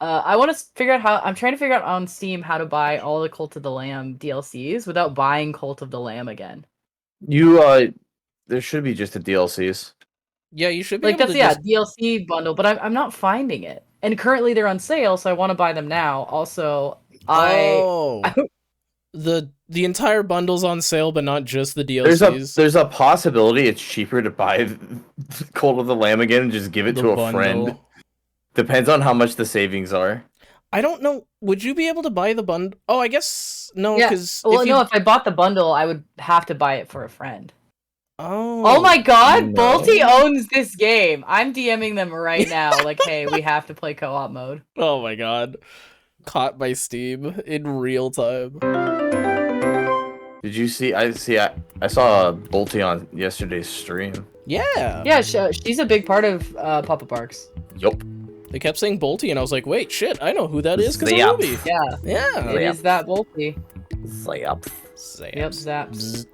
I want to figure out how. I'm trying to figure out on Steam how to buy all the Cult of the Lamb DLCs without buying Cult of the Lamb again. You there should be just the DLCs. Yeah, you should be Like able that's to yeah just... DLC bundle, but I'm not finding it. And currently they're on sale, so I want to buy them now. Also, Oh, the entire bundle's on sale, but not just the DLCs. There's a possibility it's cheaper to buy Cult of the Lamb again and just give it The to a bundle. friend. Depends on how much the savings are. I don't know. Would you be able to buy the bundle? Oh, I guess no, yeah. because Well, no, if I bought the bundle, I would have to buy it for a friend. Oh. Oh my god, no. Bolty owns this game. I'm DMing them right now, like, hey, we have to play co-op mode. Oh my god. Caught by Steam in real time. Did you see? I saw Bolty on yesterday's stream. Yeah. Yeah, she's a big part of PapaBarks. Yup. They kept saying Bolty, and I was like, wait, shit, I know who that is because Zap. of Ruby. Yeah, Yeah. it is that Bolty. Zap. Yep, zaps.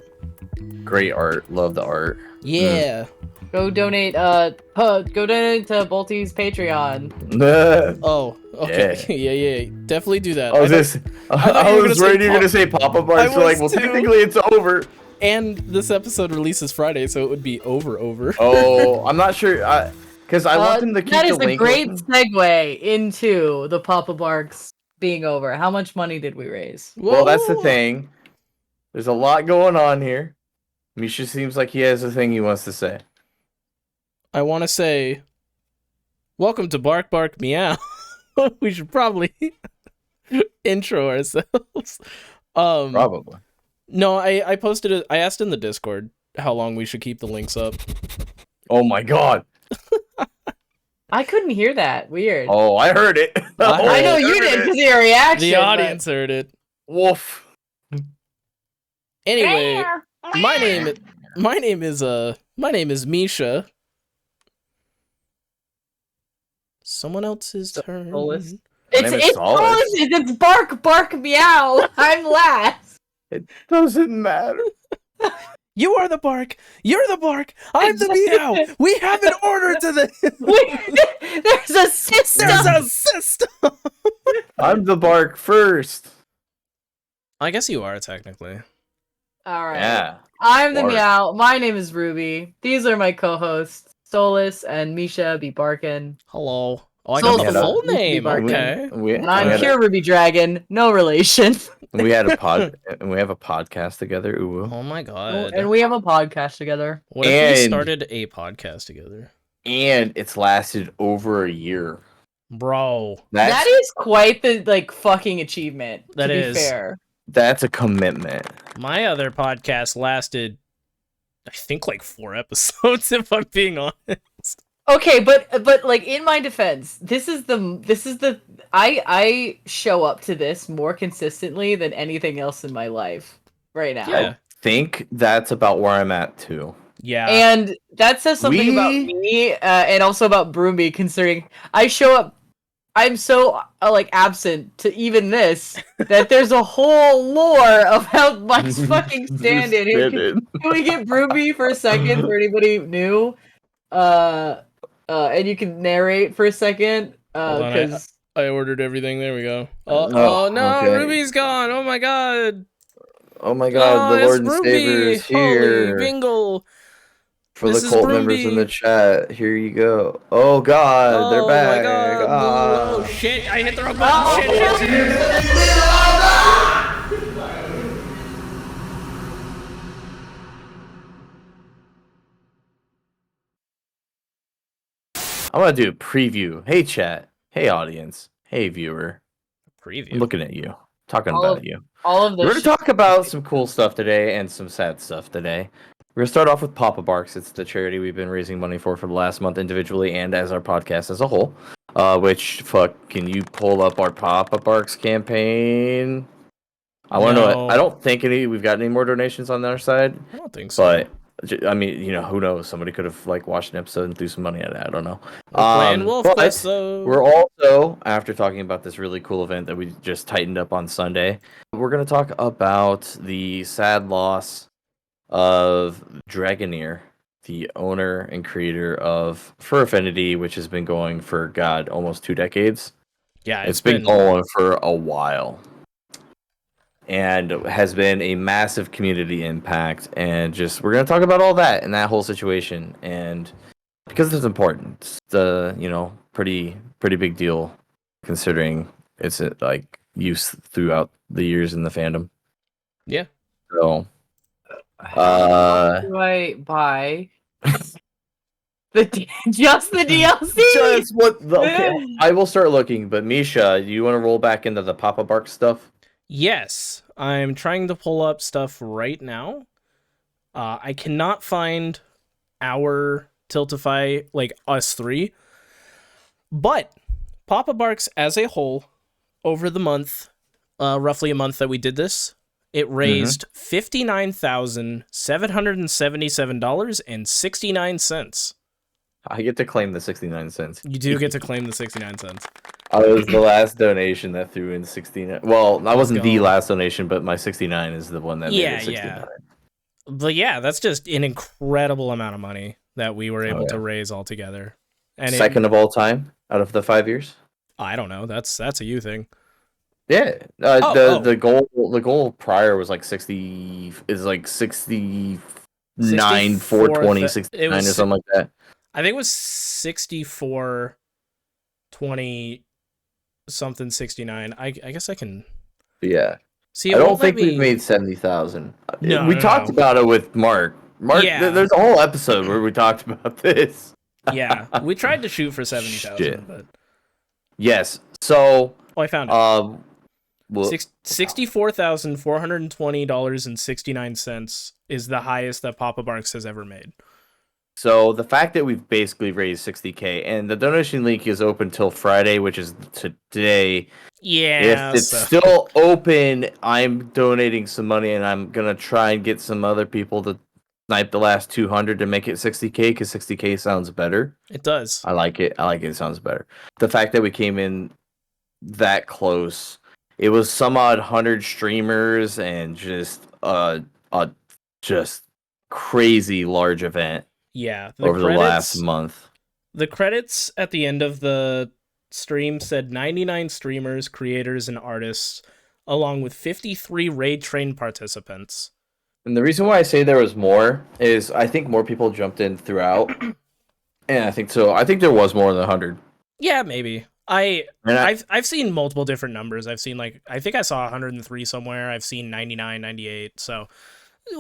Great art. Love the art. Yeah. Go donate to Bolty's Patreon. Oh, okay. Yeah. Yeah. Definitely do that. I thought you were was gonna worried say you were gonna say PapaBarks. So like, well, was too. technically it's over. And this episode releases Friday, so it would be over. Oh, I'm not sure. Because I want them to keep That the is a link great open. segue into the PapaBarks being over. How much money did we raise? Well, that's the thing. There's a lot going on here. Misha seems like he has a thing he wants to say. I want to say, welcome to Bark Bark Meow. We should probably intro ourselves. Probably. No, I posted it. I asked in the Discord how long we should keep the links up. Oh my god. I couldn't hear that. Weird. Oh, I heard it. I know you did because of your reaction. The audience heard it. Woof. Anyway, my name is Misha. Someone else's turn. Solus. My name is It's Solus. it's Bark Bark Meow. I'm last. It doesn't matter. You are the bark. You're the bark. I'm the meow. We have an order to this. There's a system. There's a system. I'm the bark first. I guess you are technically. All right. Yeah. I'm the Bark. meow. My name is Ruby. These are my co-hosts, Solus and Misha be Barkin. Hello. Oh, I got Solus the full used to be name. Barkin. Okay. And I'm PureRubyDragon. No relation. We have a podcast together. Ooh. Oh my god. And we have a podcast together. What if we And- started a podcast together? And it's lasted over a year. Bro. That is quite the fucking achievement. That to be is. fair. That's a commitment. My other podcast lasted, I think, like 4 episodes, if I'm being honest. Okay, but like in my defense, this is the I show up to this more consistently than anything else in my life right now. Yeah. I think that's about where I'm at too. Yeah. And that says something about me and also about Broomy, considering I show up. I'm so like absent to even this that there's a whole lore of how my fucking stand in here. Can we get Broomy for a second for anybody new? And you can narrate for a second Hold on, because I ordered everything. There we go. Oh no, okay. Ruby's gone. Oh my god. Oh my god, the it's Lord and Ruby. Savior is Holy here. bingo. For This the is cult members in Ruby. the chat, here you go. Oh god, they're back. My god. Ah. Oh shit, I hit the wrong button. Shit. I want to do a preview. Hey chat. Hey audience. Hey viewer. Preview. I'm looking at you. Talking All about of you. all of We're this. going to talk about some cool stuff today and some sad stuff today. We're going to start off with PapaBarks. It's the charity we've been raising money for the last month individually and as our podcast as a whole. Can you pull up our PapaBarks campaign? I want to No. know. I don't think we've got any more donations on our side, I don't think so. but I mean, who knows? Somebody could have watched an episode and threw some money at it. I don't know. We're playing Wolf but Quest, though. we're also, after talking about this really cool event that we just tightened up on Sunday, we're going to talk about the sad loss of Dragoneer, the owner and creator of Fur Affinity, which has been going for, almost 2 decades. Yeah, It's been going for a while. And has been a massive community impact. And just, we're going to talk about all that and that whole situation. And because it's important, it's pretty big deal considering it's like use throughout the years in the fandom. Yeah. So, do I buy just the DLC? Just okay, I will start looking. But Misha, do you want to roll back into the PapaBarks stuff? Yes, I'm trying to pull up stuff right now. I cannot find our Tiltify, like us three, but PapaBarks as a whole, over the month, roughly a month that we did this, it raised $59,777.69. I get to claim the 69 cents. You do get to claim the 69 cents. I was the last donation that threw in 69. Well, I wasn't the go. last donation, but my 69 is the one that made it 69. But yeah, that's just an incredible amount of money that we were able to raise all together. And second of all time out of the 5 years. I don't know. That's a you thing. Yeah, the goal prior was like 60 is like 69 420 69 or something like that. I think it was 64 20 something 69. I guess I can. Yeah. See, I don't think we've made 70,000. No, we talked about it with Mark. Yeah. There's a whole episode where we talked about this. Yeah, we tried to shoot for 70,000, but yes. So I found it. $64,420.69 is the highest that PapaBarks has ever made. So the fact that we've basically raised 60K and the donation link is open till Friday, which is today. Yeah. If it's still open, I'm donating some money and I'm going to try and get some other people to snipe the last 200 to make it 60K because 60K sounds better. It does. I like it. It sounds better. The fact that we came in that close, it was some odd 100 streamers and just crazy large event. Yeah, over the last month. The credits at the end of the stream said 99 streamers, creators, and artists, along with 53 raid train participants. And the reason why I say there was more is I think more people jumped in throughout. And I think so. I think there was more than 100. Yeah, maybe. I've seen multiple different numbers. I've seen I think I saw 103 somewhere. I've seen 99, 98. So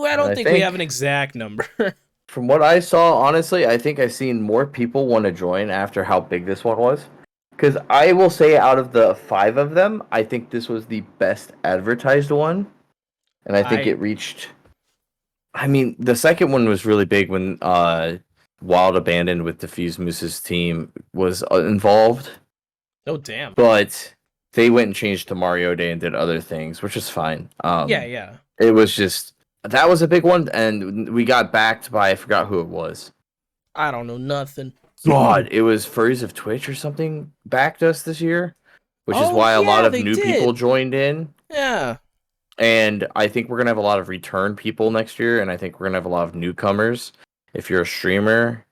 I don't think we have an exact number. From what I saw, honestly, I think I've seen more people want to join after how big this one was. Because I will say out of the 5 of them, I think this was the best advertised one. And I think it reached... I mean, the second one was really big when Wild Abandoned with Diffuse Moose's team was involved. Oh, damn. But they went and changed to Mario Day and did other things, which is fine. Yeah. It was just... That was a big one, and we got backed by, I forgot who it was. I don't know nothing. God, it was Furries of Twitch or something backed us this year, which is why a lot of new people joined in. Yeah. And I think we're going to have a lot of return people next year, and I think we're going to have a lot of newcomers. If you're a streamer,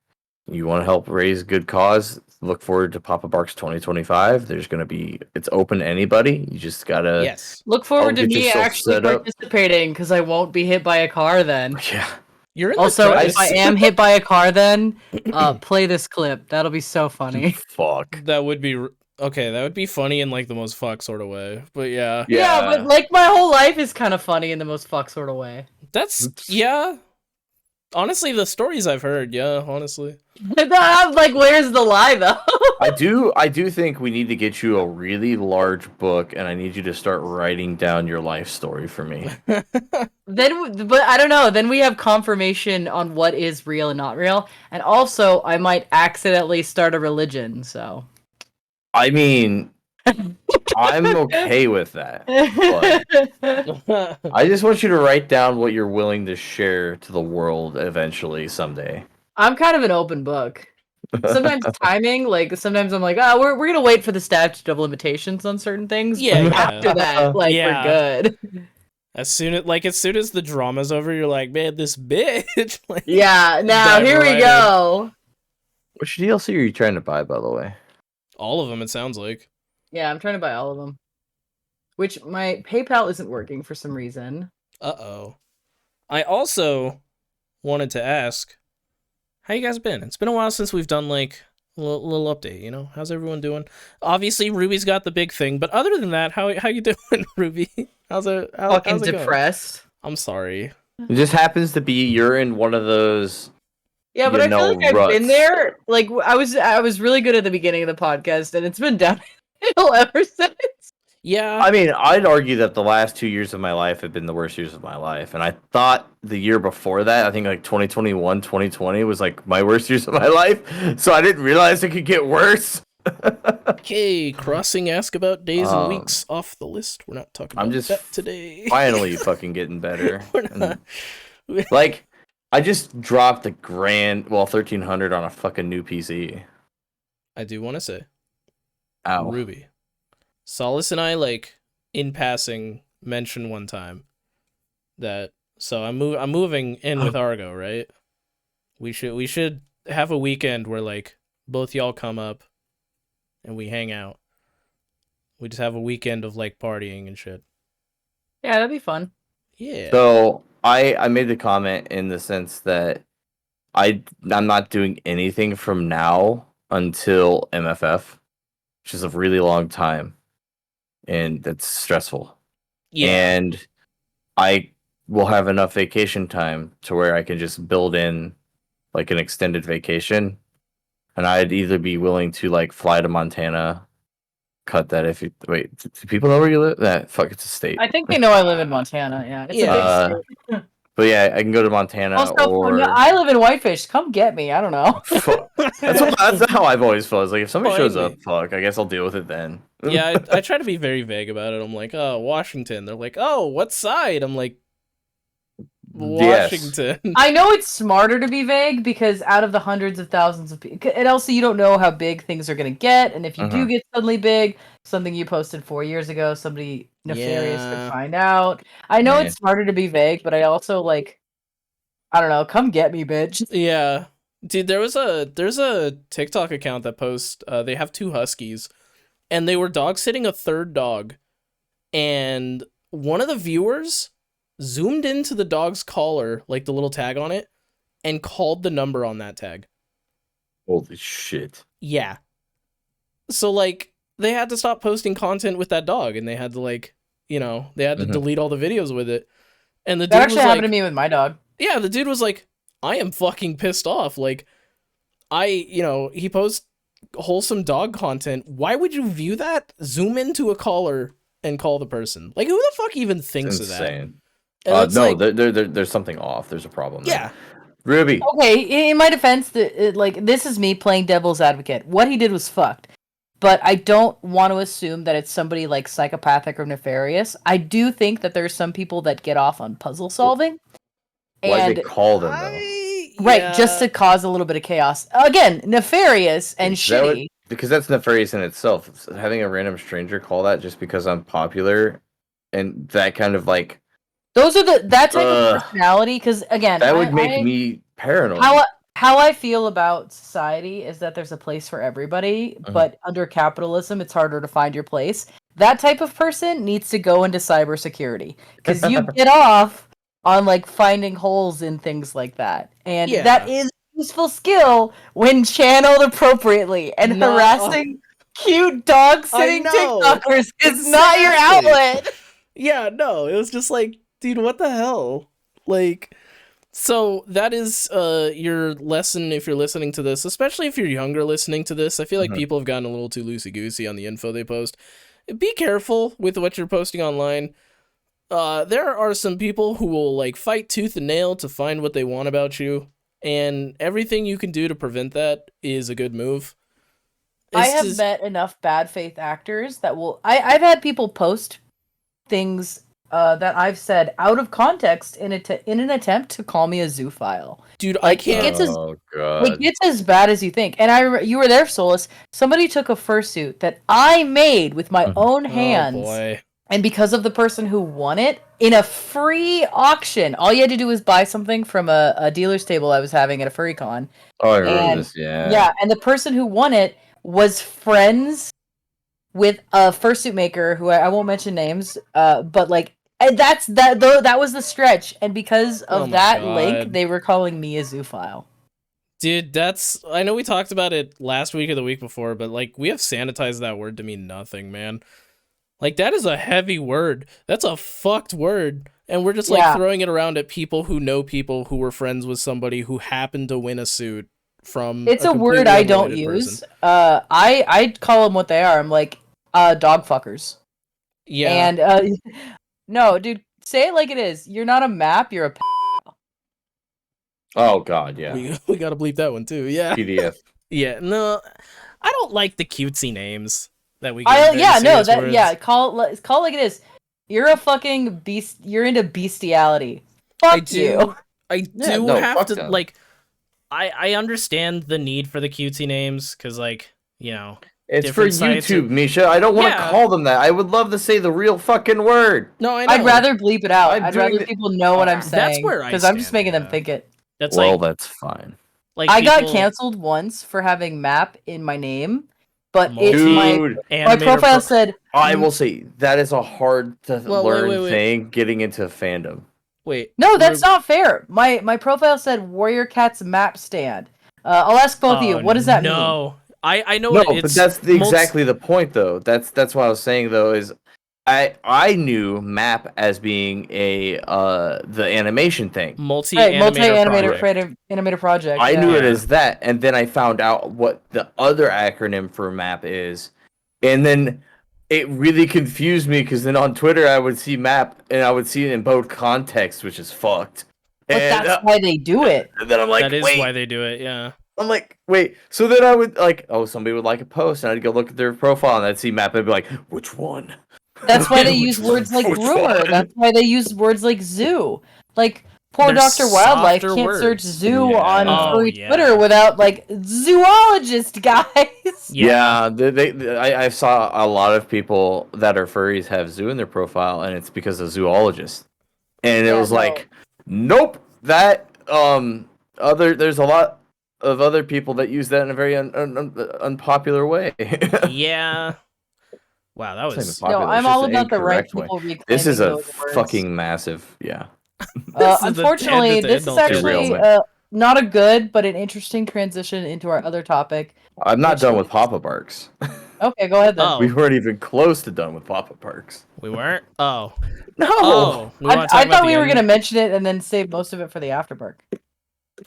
you want to help raise good cause, look forward to PapaBarks 2025. There's going to be, it's open to anybody. You just got to look forward to me actually participating because I won't be hit by a car then. Yeah. You're in also, if I am hit by a car then, play this clip. That'll be so funny. Fuck. That would be... Okay, that would be funny in the most fuck sort of way. But yeah. Yeah, but my whole life is kind of funny in the most fuck sort of way. That's... Yeah. Honestly, the stories I've heard, yeah, honestly. I'm where's the lie, though? I do think we need to get you a really large book, and I need you to start writing down your life story for me. But I don't know. Then we have confirmation on what is real and not real, and also I might accidentally start a religion. So, I mean, I'm okay with that. But I just want you to write down what you're willing to share to the world eventually someday. I'm kind of an open book. Sometimes timing, sometimes I'm like, oh, we're gonna wait for the statute of limitations on certain things. Yeah. After that, we're good. As soon as the drama's over, you're like, man, this bitch. Yeah. Now here we go. Which DLC are you trying to buy, by the way? All of them, it sounds like. Yeah, I'm trying to buy all of them. Which my PayPal isn't working for some reason. Uh-oh. I also wanted to ask, how you guys been? It's been a while since we've done like a little update, you know? How's everyone doing? Obviously, Ruby's got the big thing, but other than that, how you doing, Ruby? How's it Fucking going? depressed. I'm sorry. It just happens to be you're in one of those. Yeah, but I feel like I've been ruts. there. Like I was really good at the beginning of the podcast, and it's been downhill ever since. Yeah. I mean, I'd argue that the last 2 years of my life have been the worst years of my life. And I thought the year before that, I think like 2021, 2020 was like my worst years of my life. So I didn't realize it could get worse. Okay, crossing ask about days and weeks off the list. We're not talking about that today. Finally fucking getting better. We're not. Like, I just dropped $1,300 on a fucking new PC. I do want to say, Ow. Ruby, Solace and I, like, in passing, mentioned one time that, so I'm moving in with Argo, right? We should have a weekend where, like, both y'all come up and we hang out. We just have a weekend of, like, partying and shit. Yeah, that'd be fun. Yeah. So I made the comment in the sense that I'm not doing anything from now until MFF, which is a really long time. And that's stressful. Yeah. And I will have enough vacation time to where I can just build in like an extended vacation. And I'd either be willing to like fly to Montana, cut that if you wait, do people know where you live? That fuck, it's a state. I think they know I live in Montana. Yeah, it's a big state. But yeah, I can go to Montana Also, or I live in Whitefish. Come get me. I don't know. that's how I've always felt. It's like if somebody shows Finally. up, fuck, I guess I'll deal with it then. Yeah, I try to be very vague about it. I'm like, oh, Washington. They're like, oh, what side? I'm like, Washington. Yes. I know it's smarter to be vague because out of the hundreds of thousands of people, and also you don't know how big things are going to get, and if you do get suddenly big, something you posted 4 years ago, somebody nefarious could find out. I know it's smarter to be vague, but I also like, I don't know, come get me, bitch. Yeah. Dude, there's a TikTok account that posts, they have 2 huskies, and they were dog sitting a third dog, and one of the viewers zoomed into the dog's collar, like the little tag on it, and called the number on that tag. Holy shit. Yeah. So, like, they had to stop posting content with that dog, and they had to, like, you know, they had to delete all the videos with it. And the dude that actually was happened like, to me with my dog. Yeah, the dude was like, I am fucking pissed off. Like, he posts wholesome dog content. Why would you view that? Zoom into a collar and call the person. Like, who the fuck even thinks of that? Insane. No, like, there's something off. There's a problem there. Yeah. Ruby. Okay, in my defense, this is me playing devil's advocate. What he did was fucked. But I don't want to assume that it's somebody like psychopathic or nefarious. I do think that there's some people that get off on puzzle solving. Why'd they call them, though? Right, just to cause a little bit of chaos. Again, nefarious and shitty. Because that's nefarious in itself. Having a random stranger call that just because I'm popular and that kind of like... Those are that type of personality, because again... That would make me paranoid. How I feel about society is that there's a place for everybody, but under capitalism, it's harder to find your place. That type of person needs to go into cybersecurity, because you get off on like finding holes in things like that, and that is a useful skill when channeled appropriately. And harassing cute dog sitting TikTokers is not your outlet. Yeah, no, it was just like, dude, what the hell? Like, so that is your lesson if you're listening to this, especially if you're younger listening to this. I feel like people have gotten a little too loosey-goosey on the info they post. Be careful with what you're posting online. There are some people who will like fight tooth and nail to find what they want about you, and everything you can do to prevent that is a good move. I have met enough bad faith actors that will... I've had people post things that I've said out of context in an attempt to call me a zoophile. Dude, like, I can't... It gets as bad as you think. And you were there, Solus. Somebody took a fursuit that I made with my own hands. Oh, boy. And because of the person who won it, in a free auction, all you had to do was buy something from a dealer's table I was having at a furry con. Oh, I remember this, yeah. Yeah, and the person who won it was friends with a fursuit maker who I won't mention names, but like, and that's that. Though that was the stretch, and because Oh of my that God. link, they were calling me a zoophile. Dude, I know we talked about it last week or the week before, but like we have sanitized that word to mean nothing, man. Like that is a heavy word. That's a fucked word. And we're just like Yeah. throwing it around at people who know people who were friends with somebody who happened to win a suit from It's a word completely I don't unrelated use. person. I call them what they are. I'm like, dog fuckers. Yeah. And no, dude, say it like it is. You're not a map. You're a. Oh God, yeah. We gotta bleep that one too. Yeah. PDF. Yeah. No, I don't like the cutesy names that we give. Call it like it is. You're a fucking beast. You're into bestiality. Fuck you. I Yeah, do no, have fuck to them. like. I understand the need for the cutesy names because like It's for different sites YouTube, Misha. I don't want to Yeah. call them that. I would love to say the real fucking word. No, I know. I'd rather bleep it out. I'm I'd doing rather it- people know what I'm That's saying. where I because I'm just stand, making them yeah. think it. That's Well, like that's fine. I got people- canceled once for having map in my name, but Multi- it's my Dude, my profile said. I will say that is a hard to Well, learn wait. thing getting into fandom. Wait. No, that's not fair. My profile said Warrior Cat's map stand. I'll ask both of you. What does that mean? No, I know. No, it's but that's exactly the point, though. That's what I was saying, though. Is I knew map as being a the animation thing. Multi-animator project. I yeah. knew it as that, and then I found out what the other acronym for map is, and then it really confused me because then on Twitter I would see map and I would see it in both contexts, which is fucked. But And, that's why they do it. and then I'm like, that is wait. why they do it. Yeah. I'm like, wait. So then I would like, oh, somebody would like a post, and I'd go look at their profile, and I'd see map, and I'd be like, which one? That's why they Which use one? words like Which rumor. one? That's why they use words like zoo. Like poor They're Dr. Wildlife softer can't words. search zoo Yeah. on Oh, furry yeah. Twitter without like zoologist guys. Yeah, I saw a lot of people that are furries have zoo in their profile, and it's because of zoologists. And it Yeah, was no. like, nope, that there's a lot of other people that use that in a very unpopular way. Yeah. Wow, that was. No, I'm all about the right people reclaiming This is a those words. fucking massive, yeah. This is the Unfortunately, tangent to this is end all actually tangents. not a good but an interesting transition into our other topic. I'm not Which done is- with PapaBarks. Okay, go ahead then. Oh, We weren't even close to done with PapaBarks. we weren't. Oh, No, oh. We wanna talk I about thought the we were end? gonna mention it and then save most of it for the afterbark.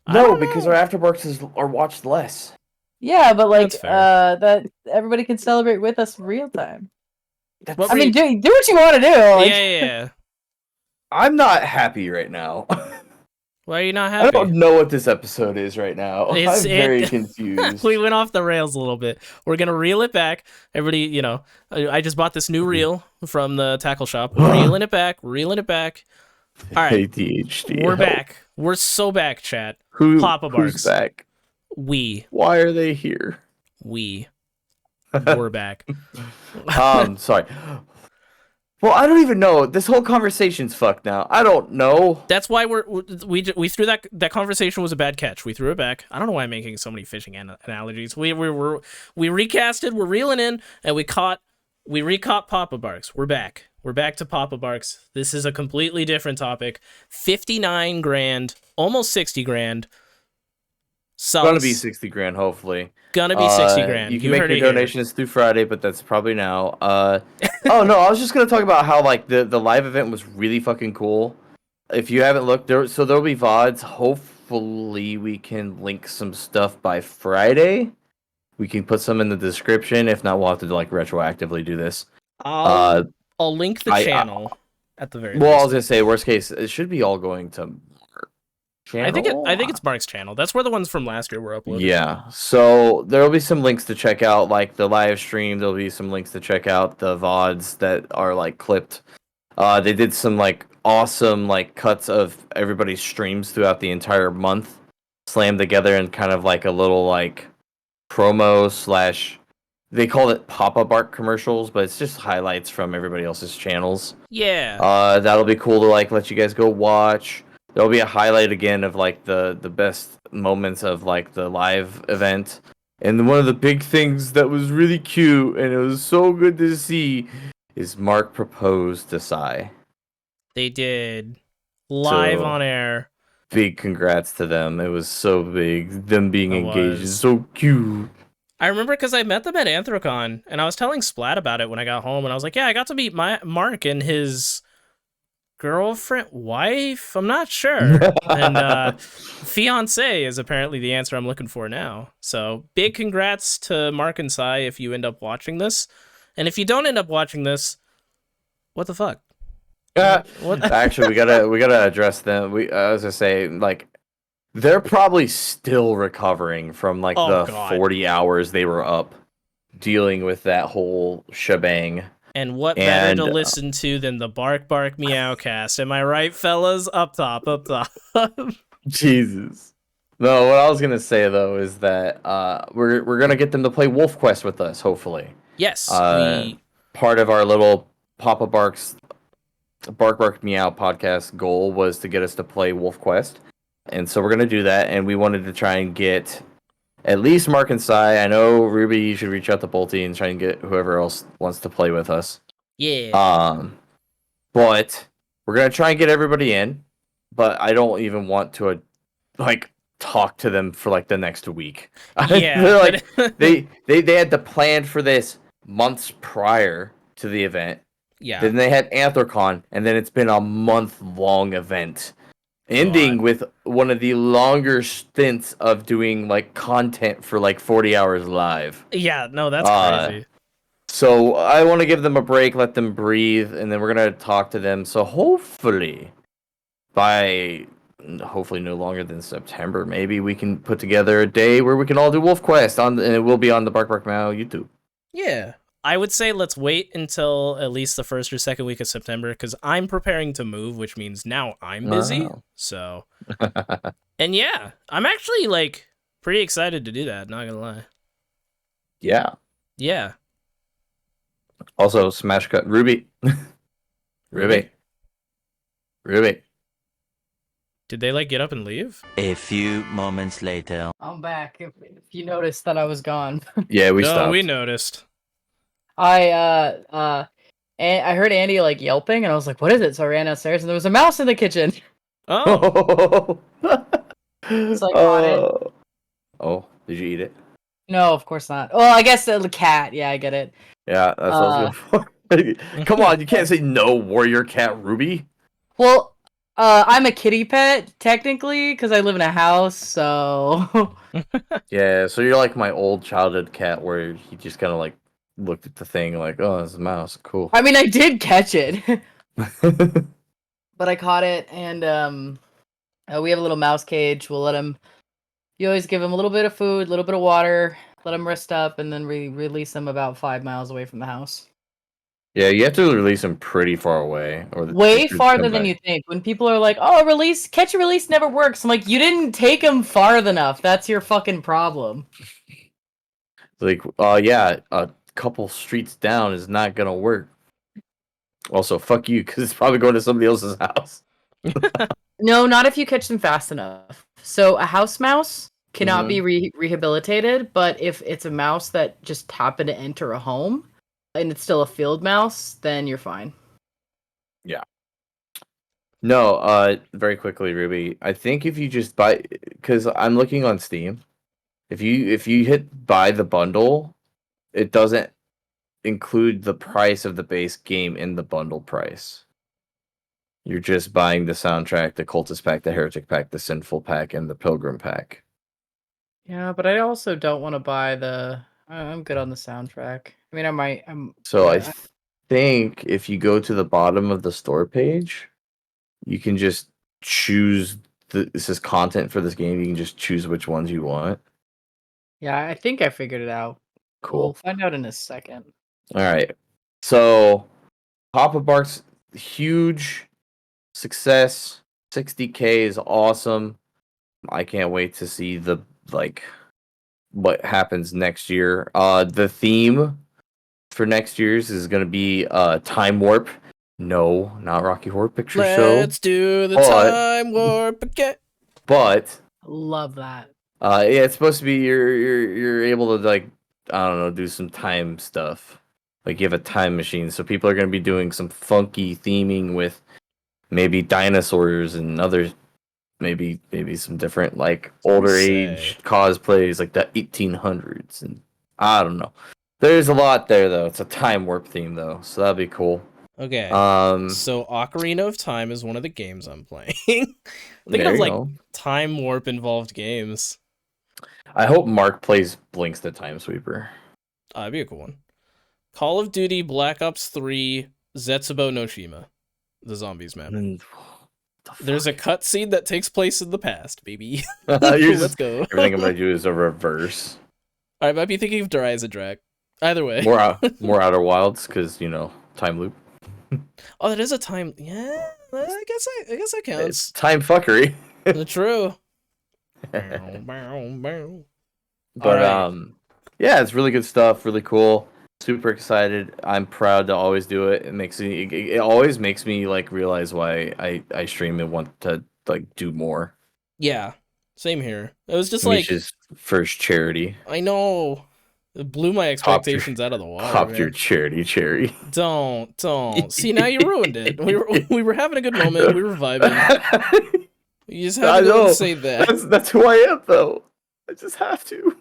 I no, don't because know. our afterbarks are watched less. Yeah, but like That's fair. that everybody can celebrate with us real time. What I were mean, you- do what you want to do. Like, yeah. I'm not happy right now. Why are you not I happy? don't know what this episode is right now. It's- I'm very confused. We went off the rails a little bit. We're gonna reel it back. Everybody, I just bought this new reel from the tackle shop. Reeling it back. All right, ADHD. we're help. back. We're so back, chat. Who's PapaBarks. back? We Why are they here? we're back. Sorry. Well, I don't even know. This whole conversation's fucked now. I don't know. That's why we threw that conversation was a bad catch. We threw it back. I don't know why I'm making so many fishing analogies. We recasted. We're reeling in, and we caught PapaBarks. We're back. We're back to PapaBarks. This is a completely different topic. 59 grand, almost 60 grand. Gonna be 60 grand, hopefully. Gonna be 60 grand. You can make heard your it here. donations through Friday, but that's probably now. Oh no, I was just gonna talk about how like the live event was really fucking cool. If you haven't looked, there'll be VODs. Hopefully we can link some stuff by Friday. We can put some in the description. If not, we'll have to like retroactively do this. I'll link the channel at the very Well, I least. was gonna say, worst case, it should be all going to channel. I think it's Mark's channel. That's where the ones from last year were uploaded. Yeah, so there will be some links to check out, like the live stream. There'll be some links to check out the VODs that are like clipped. They did some like awesome like cuts of everybody's streams throughout the entire month, slammed together in kind of like a little like promo slash. They call it PapaBark commercials, but it's just highlights from everybody else's channels. Yeah. That'll be cool to like let you guys go watch. There'll be a highlight again of like the best moments of like the live event. And one of the big things that was really cute and it was so good to see is Mark proposed to Sai. They did. Live So, on air. big congrats to them. It was so big. Them being It engaged was. is so cute. I remember because I met them at Anthrocon, and I was telling Splat about it when I got home, and I was like, yeah, I got to meet Mark and his girlfriend, wife? I'm not sure. And fiance is apparently the answer I'm looking for now. So big congrats to Mark and Sai if you end up watching this. And if you don't end up watching this, what the fuck? What? Actually, we gotta address them. As I say, like they're probably still recovering from like Oh, the God. 40 hours they were up dealing with that whole shebang. And what better to listen to than the Bark Bark Meow cast? Am I right, fellas? Up top, up top. Jesus. No, what I was gonna say though is that we're gonna get them to play Wolf Quest with us, hopefully. Yes, Part of our little PapaBarks Bark Bark Meow podcast goal was to get us to play Wolf Quest. And so we're gonna do that, and we wanted to try and get at least Mark and Sai. I know Ruby, you should reach out to Bolty and try and get whoever else wants to play with us. Yeah. But we're gonna try and get everybody in, but I don't even want to like talk to them for like the next week. Yeah. They're like they had to plan for this months prior to the event. Yeah. Then they had Anthrocon, and then it's been a month-long event, ending with one of the longer stints of doing like content for like 40 hours live. Yeah, no, that's crazy. So I want to give them a break, let them breathe, and then we're gonna talk to them. So hopefully, hopefully no longer than September, maybe we can put together a day where we can all do Wolf Quest and it will be on the Bark Bark Meow YouTube. Yeah. I would say let's wait until at least the first or second week of September because I'm preparing to move, which means now I'm busy. Wow. So, and yeah, I'm actually like pretty excited to do that. Not gonna lie. Yeah. Yeah. Also, smash cut Ruby. Ruby. Did they like get up and leave? A few moments later. I'm back. If you noticed that I was gone. Yeah, we No, stopped. we noticed. And I heard Andy like yelping, and I was like, "What is it?" So I ran downstairs, and there was a mouse in the kitchen. Oh. So I caught it. Oh, did you eat it? No, of course not. Well, I guess the cat. Yeah, I get it. Yeah, that's what I was going for. Come on, you can't say no, warrior cat Ruby. Well, I'm a kitty pet technically because I live in a house. So Yeah, so you're like my old childhood cat where he just kind of like looked at the thing like, oh, it's a mouse, cool. I mean, I did catch it, but I caught it, and we have a little mouse cage. We'll let him. You always give him a little bit of food, a little bit of water, let him rest up, and then release him about 5 miles away from the house. Yeah, you have to release him pretty far away, or Way farther than you think. When people are like, "Oh, catch and release never works," I'm like, "You didn't take him far enough. That's your fucking problem." Like, yeah, a couple streets down is not gonna work. Also, fuck you, because it's probably going to somebody else's house. No, not if you catch them fast enough. So a house mouse cannot be rehabilitated, but if it's a mouse that just happened to enter a home and it's still a field mouse, then you're fine. Yeah. No, very quickly, Ruby. I think if you just buy, because I'm looking on Steam, if you hit buy the bundle, it doesn't include the price of the base game in the bundle price. You're just buying the soundtrack, the Cultist pack, the Heretic pack, the Sinful pack, and the Pilgrim pack. Yeah, but I also don't want to buy the. I'm good on the soundtrack. I mean, I might. I think if you go to the bottom of the store page, you can just choose. This is content for this game. You can just choose which ones you want. Yeah, I think I figured it out. Cool. We'll find out in a second. All right. So, PapaBarks, huge success. 60K is awesome. I can't wait to see what happens next year. The theme for next year's is going to be Time Warp. No, not Rocky Horror Picture Show. Let's do the time warp again. But Love that. Yeah, it's supposed to be you're able to like I don't know do some time stuff. Like you have a time machine, so people are gonna be doing some funky theming with maybe dinosaurs and other maybe some different like older age cosplays like the 1800s and I don't know. There's a lot there though. It's a time warp theme though, so that'd be cool. Okay. Um, So Ocarina of Time is one of the games I'm playing. Thinking there of you like go. time warp involved games. I hope Mark plays Blinks the Time Sweeper. That'd be a cool one. Call of Duty Black Ops 3 Zetsubo no Shima. The zombies map. And- There's a cutscene that takes place in the past, baby. You're Let's just, go. everything I'm gonna do is a reverse. I might be thinking of Drag. Either way. More Outer Wilds because time loop. Oh, that is a time. Yeah, I guess that It's counts. time fuckery. True. But Alright. yeah, it's really good stuff. Really cool. Super excited. I'm proud to always do it. It always makes me like realize why I stream and want to like do more. Yeah, same here. It was just Misha's first charity. I know. It blew my expectations out of the water. Popped Man. your charity cherry. Don't. See, now you ruined it. We were having a good moment. We were vibing. You just had to go and say that. That's who I am, though. I just have to.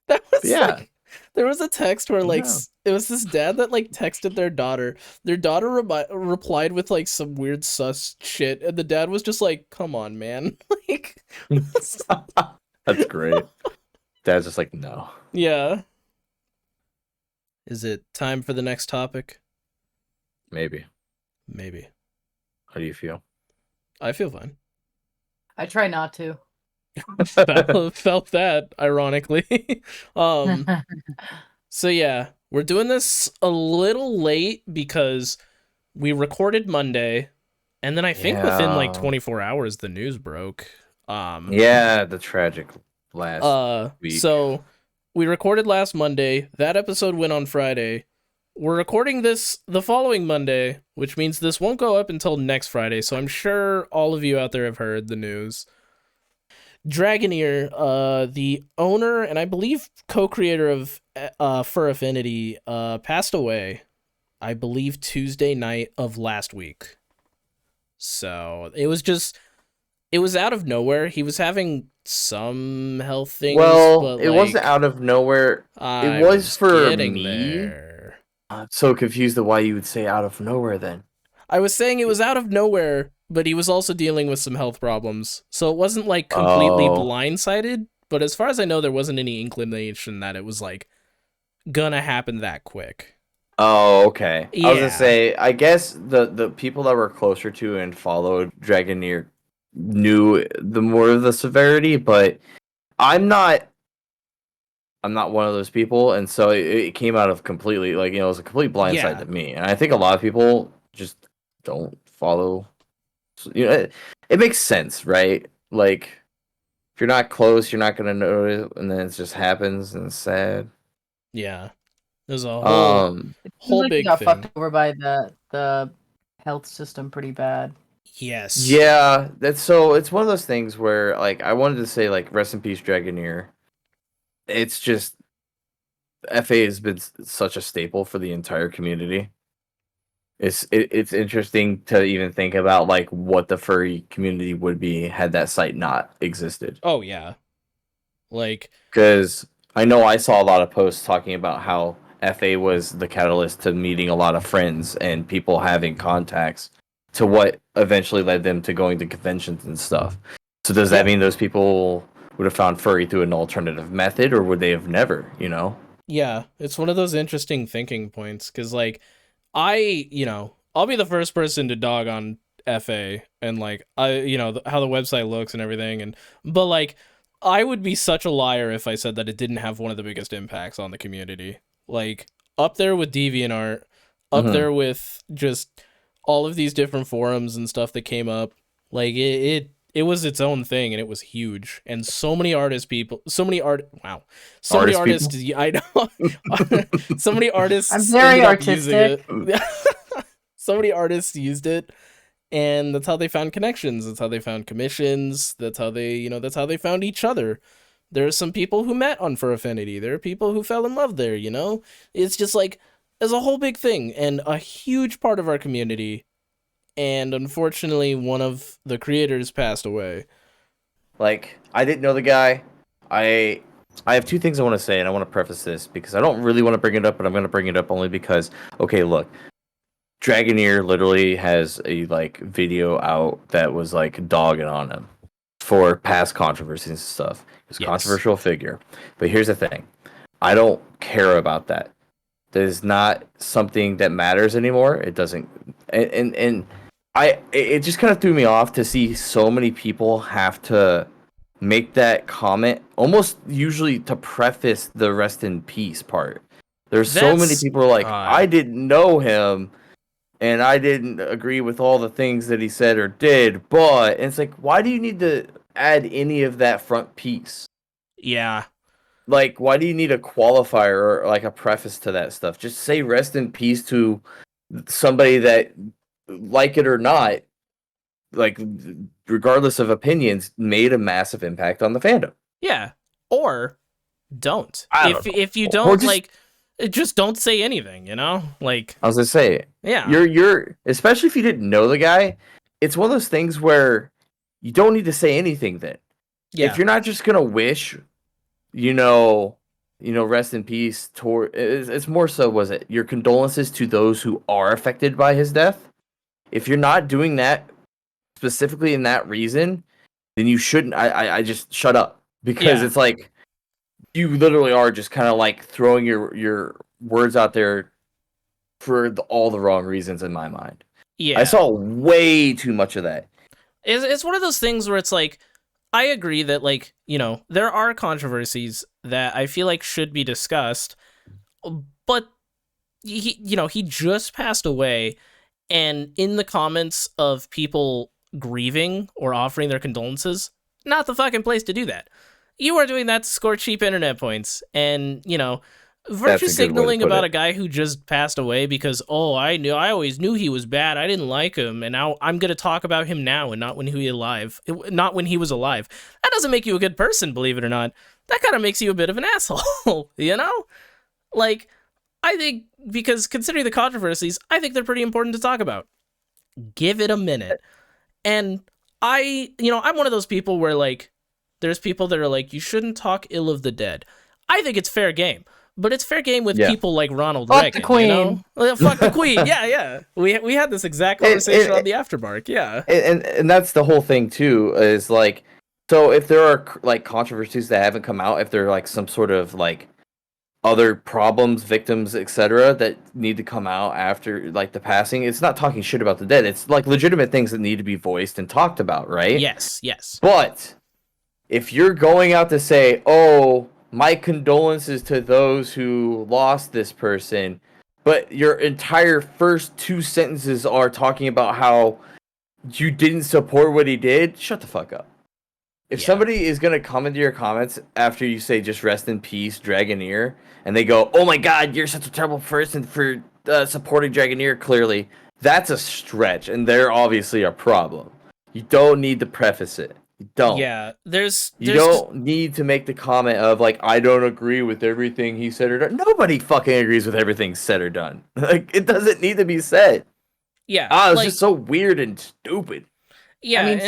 That was Yeah. like, there was a text where like Yeah. it was this dad that like texted their daughter. Their daughter replied with like some weird sus shit, and the dad was just like, "Come on, man!" Like, That's great. Dad's just like, no. yeah. Is it time for the next topic? Maybe. Maybe. How do you feel? I feel fine. I try not to. Felt that, ironically. So yeah, we're doing this a little late because we recorded Monday, and then I think within like Yeah. 24 hours the news broke. Yeah, the tragic last week. So we recorded last Monday. That episode went on Friday. We're recording this the following Monday, which means this won't go up until next Friday. So I'm sure all of you out there have heard the news. Dragoneer, the owner and I believe co-creator of Fur Affinity, passed away, I believe Tuesday night of last week. So it was out of nowhere. He was having some health things. Well, but, it wasn't out of nowhere. I It was for getting me. there. I'm so confused at why you would say out of nowhere then. I was saying it was out of nowhere, but he was also dealing with some health problems. So it wasn't like completely blindsided, but as far as I know, there wasn't any inclination that it was like gonna happen that quick. Oh, okay. I was Yeah. gonna say, I guess the people that were closer to and followed Dragoneer knew the more of the severity, but I'm not one of those people, and so it came out of completely like it was a complete blindside Yeah. to me, and I think a lot of people just don't follow. It makes sense, right? Like if you're not close, you're not gonna notice, and then it just happens, and it's sad. Yeah. There's a whole He big got thing. fucked over by the health system pretty bad. Yes. Yeah, it's one of those things where like I wanted to say like rest in peace Dragoneer. It's just FA has been such a staple for the entire community. It's interesting to even think about like what the furry community would be had that site not existed. Oh yeah. Like Because I know I saw a lot of posts talking about how FA was the catalyst to meeting a lot of friends and people having contacts to what eventually led them to going to conventions and stuff. So does that mean those people would have found furry through an alternative method, or would they have never, yeah, it's one of those interesting thinking points because like I'll be the first person to dog on FA and like how the website looks and everything, but like I would be such a liar if I said that it didn't have one of the biggest impacts on the community. Like up there with DeviantArt, up there with just all of these different forums and stuff that came up. Like it was its own thing and it was huge. And so many artists. So many artists. I know. So many artists. I'm very ended up using artistic. it. So many artists used it, And that's how they found connections. That's how they found commissions. That's how they found each other. There are some people who met on Fur Affinity. There are people who fell in love there, you know? It's just like, there's a whole big thing and a huge part of our community. And unfortunately, one of the creators passed away. Like, I didn't know the guy. I have two things I want to say, and I want to preface this because I don't really want to bring it up, but I'm going to bring it up only because, okay, look, Dragoneer literally has a like video out that was like dogging on him for past controversies and stuff. He's a controversial figure, but here's the thing: I don't care about that. That is not something that matters anymore. It doesn't, and it just kind of threw me off to see so many people have to make that comment, almost usually to preface the rest in peace part. There's so many people like, I didn't know him, and I didn't agree with all the things that he said or did, but and it's like, why do you need to add any of that front piece? Yeah. Like, why do you need a qualifier or like a preface to that stuff? Just say rest in peace to somebody that, like it or not, like regardless of opinions, made a massive impact on the fandom. Yeah. Or don't. If you Or don't just, like, just don't say anything, you know? Like, I was gonna say, yeah. You're especially if you didn't know the guy, it's one of those things where you don't need to say anything then. Yeah. If you're not just gonna wish, you know, rest in peace toward, it's more so, was it your condolences to those who are affected by his death? If you're not doing that specifically in that reason, then you shouldn't. I just shut up, because it's like you literally are just kind of like throwing your words out there for all the wrong reasons in my mind. Yeah. I saw way too much of that. It's one of those things where it's like, I agree that, like, you know, there are controversies that I feel like should be discussed, but he just passed away, and in the comments of people grieving or offering their condolences, not the fucking place to do that. You are doing that to score cheap internet points, and, you know, virtue signaling about a guy who just passed away because, I always knew he was bad, I didn't like him, and now I'm gonna talk about him now and not when he was alive. That doesn't make you a good person, believe it or not. That kind of makes you a bit of an asshole, you know? Like, I think, because considering the controversies, I think they're pretty important to talk about. Give it a minute. And I'm one of those people where, like, there's people that are like, you shouldn't talk ill of the dead. I think it's fair game. But it's fair game with people like Ronald Reagan. Fuck the Queen. You know? Well, fuck the Queen. Yeah. We had this exact conversation on the Afterbark. Yeah. And that's the whole thing too. Is like, so if there are like controversies that haven't come out, if there are like some sort of like other problems, victims, etc., that need to come out after like the passing, it's not talking shit about the dead. It's like legitimate things that need to be voiced and talked about, right? Yes. But if you're going out to say, my condolences to those who lost this person, but your entire first two sentences are talking about how you didn't support what he did, shut the fuck up. If somebody is going to come into your comments after you say just rest in peace, Dragoneer, and they go, oh my god, you're such a terrible person for supporting Dragoneer, clearly, that's a stretch, and they're obviously a problem. You don't need to preface it. You don't. Yeah, you don't need to make the comment of like, I don't agree with everything he said or done. Nobody fucking agrees with everything said or done. Like, it doesn't need to be said. Yeah, it's just so weird and stupid. Yeah, I mean,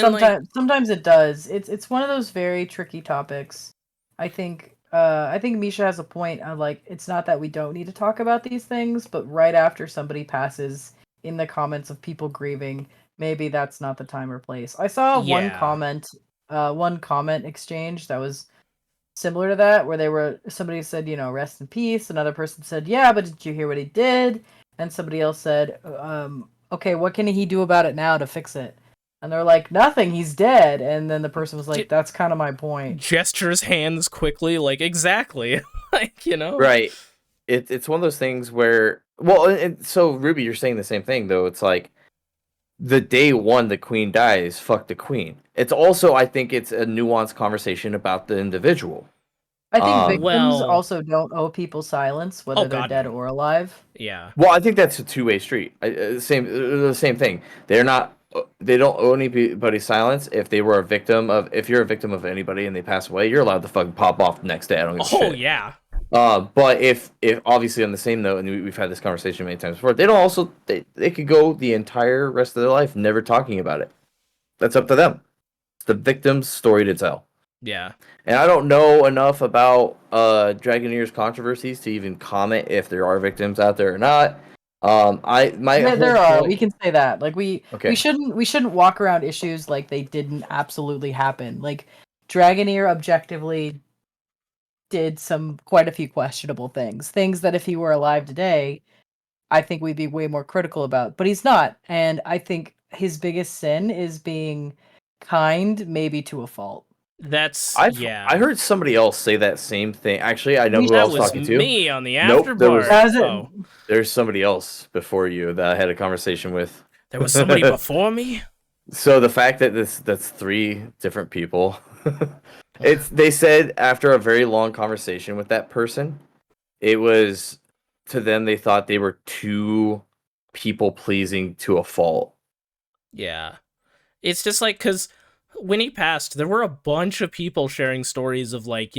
sometimes it does. It's one of those very tricky topics. I think Misha has a point on, like, it's not that we don't need to talk about these things, but right after somebody passes, in the comments of people grieving, maybe that's not the time or place. I saw one comment exchange that was similar to that, where somebody said, rest in peace. Another person said, yeah, but did you hear what he did? And somebody else said, okay, what can he do about it now to fix it? And they're like, nothing, he's dead. And then the person was like, that's kind of my point. Gestures hands quickly, like, exactly. Like, Right. It's one of those things where, well, and so Ruby, you're saying the same thing, though. It's like, the day one the queen dies, fuck the queen. It's also, I think it's a nuanced conversation about the individual. I think victims also don't owe people silence, whether they're dead or alive. Yeah. Well, I think that's a two-way street. The same thing. They're not owe anybody's silence. If you're a victim of anybody and they pass away, you're allowed to fucking pop off the next day. I don't give a shit. Yeah. But if obviously on the same note, and we've had this conversation many times before, they could go the entire rest of their life never talking about it. That's up to them. It's the victim's story to tell. Yeah. And I don't know enough about Dragoneer's controversies to even comment if there are victims out there or not. There are. We can say that. Like we Okay. shouldn't walk around issues like they didn't absolutely happen. Like Dragoneer objectively did quite a few questionable things. Things that if he were alive today, I think we'd be way more critical about. But he's not. And I think his biggest sin is being kind, maybe to a fault. I heard somebody else say that same thing. Actually, I know who I was talking to. That was me on the Nope, afterbar. There's somebody else before you that I had a conversation with. There was somebody before me? So the fact that that's 3 different people, they said after a very long conversation with that person, it was, to them, they thought they were too people pleasing to a fault. Yeah. It's just like, because when he passed, there were a bunch of people sharing stories of like,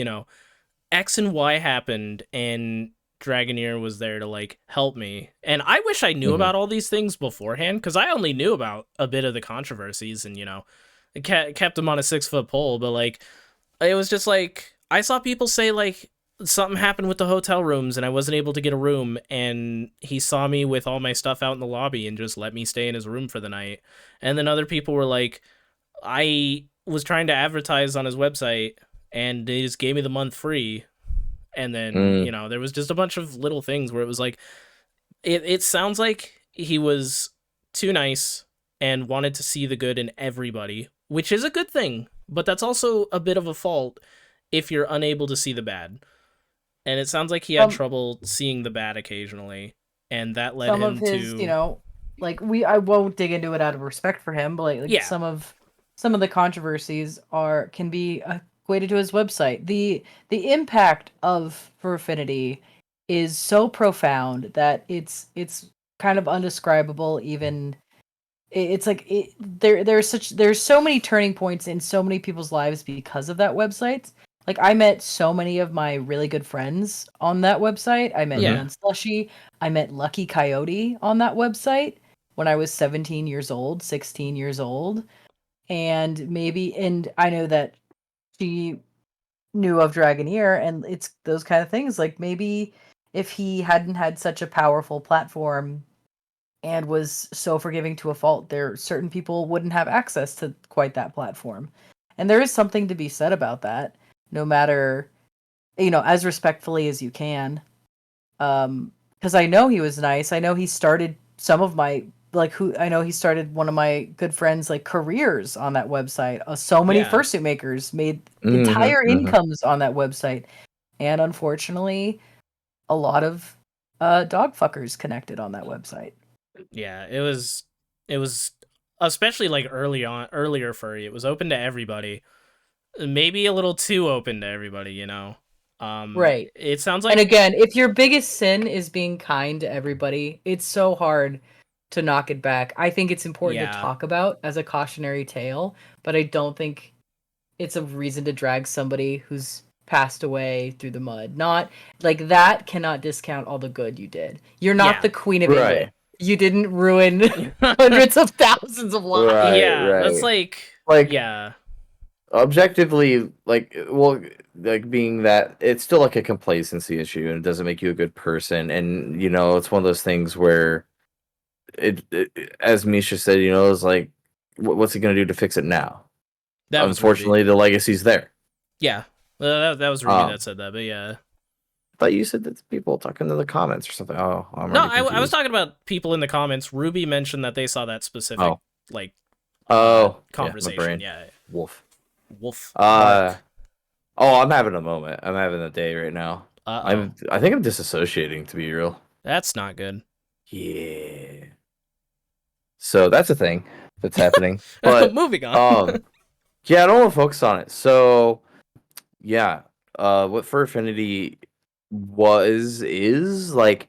X and Y happened and Dragoneer was there to like help me. And I wish I knew about all these things beforehand, because I only knew about a bit of the controversies and, it kept him on a 6-foot pole. But like, it was just like, I saw people say like something happened with the hotel rooms and I wasn't able to get a room, and he saw me with all my stuff out in the lobby and just let me stay in his room for the night. And then other people were like, I was trying to advertise on his website and they just gave me the month free. And then, there was just a bunch of little things where it was like, it sounds like he was too nice and wanted to see the good in everybody, which is a good thing, but that's also a bit of a fault if you're unable to see the bad. And it sounds like he had trouble seeing the bad occasionally, and that led him to... I won't dig into it out of respect for him, but some of the controversies can be equated to his website. The impact of Fur Affinity is so profound that it's kind of undescribable. Even it's like there's so many turning points in so many people's lives because of that website. Like I met so many of my really good friends on that website. I met Gun Slushy. I met Lucky Coyote on that website when I was 17 years old, 16 years old. And I know that she knew of Dragoneer, and it's those kind of things. Like maybe if he hadn't had such a powerful platform and was so forgiving to a fault, certain people wouldn't have access to quite that platform. And there is something to be said about that, no matter, as respectfully as you can. Because I know he was nice. I know he started some of my he started one of my good friends' careers on that website. So many fursuit makers made entire incomes on that website, and unfortunately, a lot of dog fuckers connected on that website. Yeah, it was especially earlier furry. It was open to everybody, maybe a little too open to everybody. Right. It sounds like, and again, if your biggest sin is being kind to everybody, it's so hard to knock it back. I think it's important to talk about as a cautionary tale, but I don't think it's a reason to drag somebody who's passed away through the mud. Not like that cannot discount all the good you did. You're not the Queen of England. You didn't ruin hundreds of thousands of lives. That's objectively, being that it's still like a complacency issue and it doesn't make you a good person. And it's one of those things where it as Misha said, it's like, what's he gonna do to fix it now? Unfortunately, the legacy's there. Yeah, that was Ruby that said that, but yeah. I thought you said that people talking in the comments or something. Oh, I was talking about people in the comments. Ruby mentioned that they saw that specific conversation. Yeah, Wolf. Bark. I'm having a moment. I'm having a day right now. I think I'm disassociating, to be real. That's not good. Yeah. So that's a thing that's happening. But moving on. Yeah, I don't want to focus on it. So yeah, what Fur Affinity is like,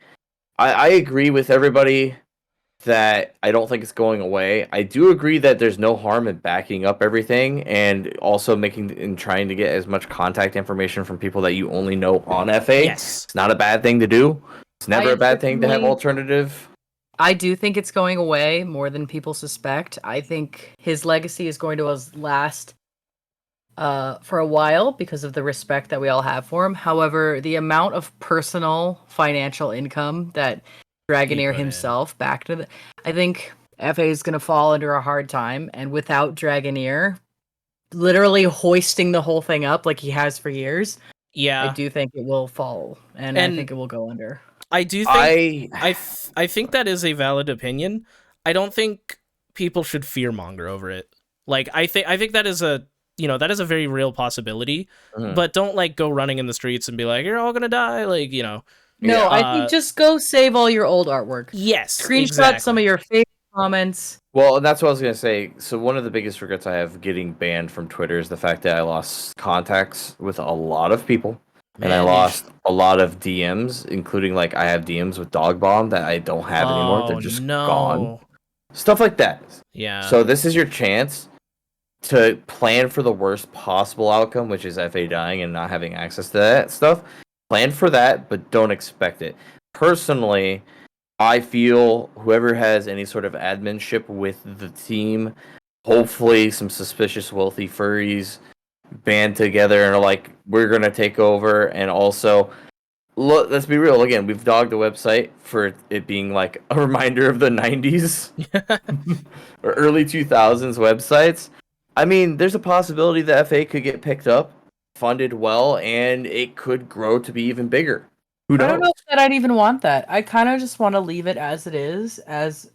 I agree with everybody that I don't think it's going away. I do agree that there's no harm in backing up everything and also making and trying to get as much contact information from people that you only know on FA. Yes. It's not a bad thing to do. It's never I a bad thing to have personally- alternative. I do think it's going away more than people suspect. I think his legacy is going to last for a while because of the respect that we all have for him. However, the amount of personal financial income that Dragoneer put in. himself back to the, I think FA is going to fall under a hard time, and without Dragoneer literally hoisting the whole thing up like he has for years, Yeah. I do think it will fall, and I And- think it will go under. I do think I think that is a valid opinion. I don't think people should fearmonger over it. Like I think that is a that is a very real possibility. Mhm. But don't like go running in the streets and be like, you're all gonna die, like, No, Yeah. I think just go save all your old artwork. Yes. Screenshot exactly. some of your favorite comments. Well, and that's what I was gonna say. So one of the biggest regrets I have getting banned from Twitter is the fact that I lost contacts with a lot of people, and I Man, lost a lot of DMs, including like I have DMs with Dog Bomb that I don't have anymore. They're just gone. Stuff like that. Yeah. So this is your chance to plan for the worst possible outcome, which is FA dying and not having access to that stuff. Plan for that, but don't expect it. Personally, I feel whoever has any sort of adminship with the team, hopefully some suspicious wealthy furries band together and are like, we're going to take over. And also, look, let's be real. Again, we've dogged the website for it being like a reminder of the 90s or early 2000s websites. I mean, there's a possibility the FA could get picked up, funded well, and it could grow to be even bigger. Who knows? I don't know that I'd even want that. I kind of just want to leave it as it is, as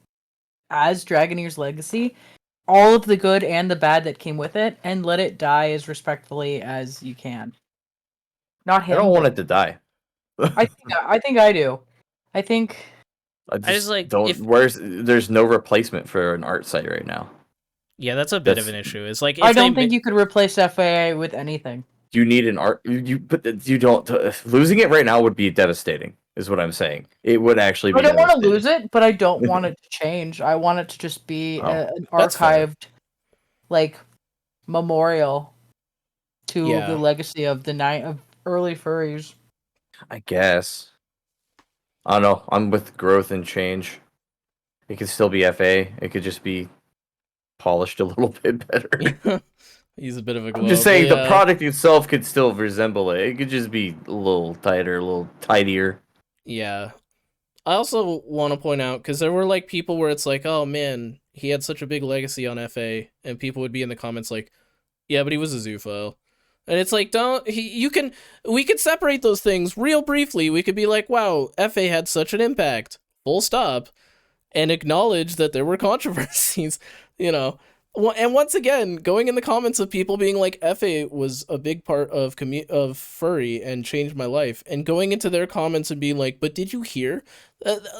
Dragoneer's legacy, all of the good and the bad that came with it, and let it die as respectfully as you can. Not I him. don't want it to die. I think I do. I think I just like, don't. There's no replacement for an art site right now. Yeah, that's a bit of That's- an issue. It's like I don't think you could replace FAA with anything. You need an art. You don't. Losing it right now would be devastating. Is what I'm saying. It would actually be. I don't want to devastating. lose it, but I don't want it to change. I want it to just be Oh, an that's fair. archived, like, memorial to Yeah. the legacy of the night of early furries. I guess. I don't know. I'm with growth and change. It could still be FA. It could just be polished a little bit better. He's a bit of a glow I'm just up, saying but the yeah. product itself could still resemble it. It could just be a little tighter, a little tidier. Yeah. I also want to point out, because there were like people where it's like, oh man, he had such a big legacy on FA, and people would be in the comments like, yeah, but he was a zoophile. And it's like, we could separate those things real briefly. We could be like, wow, FA had such an impact, full stop, and acknowledge that there were controversies, And once again, going in the comments of people being like, FA was a big part of furry and changed my life, and going into their comments and being like, but did you hear?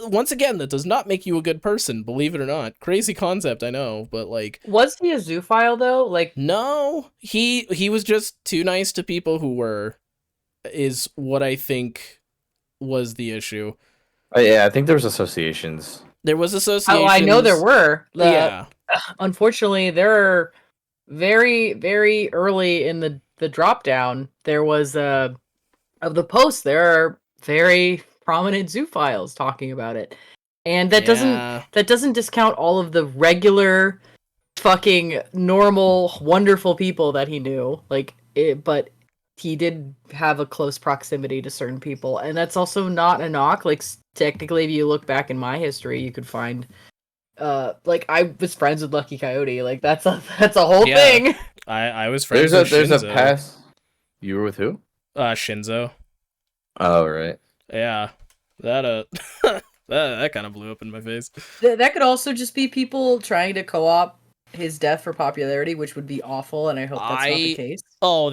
Once again, that does not make you a good person, believe it or not. Crazy concept, I know, but like, Was he a zoophile though? Like, no, he was just too nice to people who were, is what I think was the issue. Yeah, I think there was associations. There was associations. oh, I know there were. Yeah. Unfortunately, they're very, very early in the drop down. There was of the posts. There are very prominent zoophiles talking about it, and that doesn't discount all of the regular, fucking normal, wonderful people that he knew. But he did have a close proximity to certain people, and that's also not a knock. Like, technically, if you look back in my history, you could find. Like, I was friends with Lucky Coyote. Like, that's a whole Yeah. thing. I was friends There's with a Shinzo. pass. You were with who? Shinzo. Oh, right. Yeah. That that kind of blew up in my face. That could also just be people trying to co-op his death for popularity, which would be awful, and I hope that's not the case. Oh,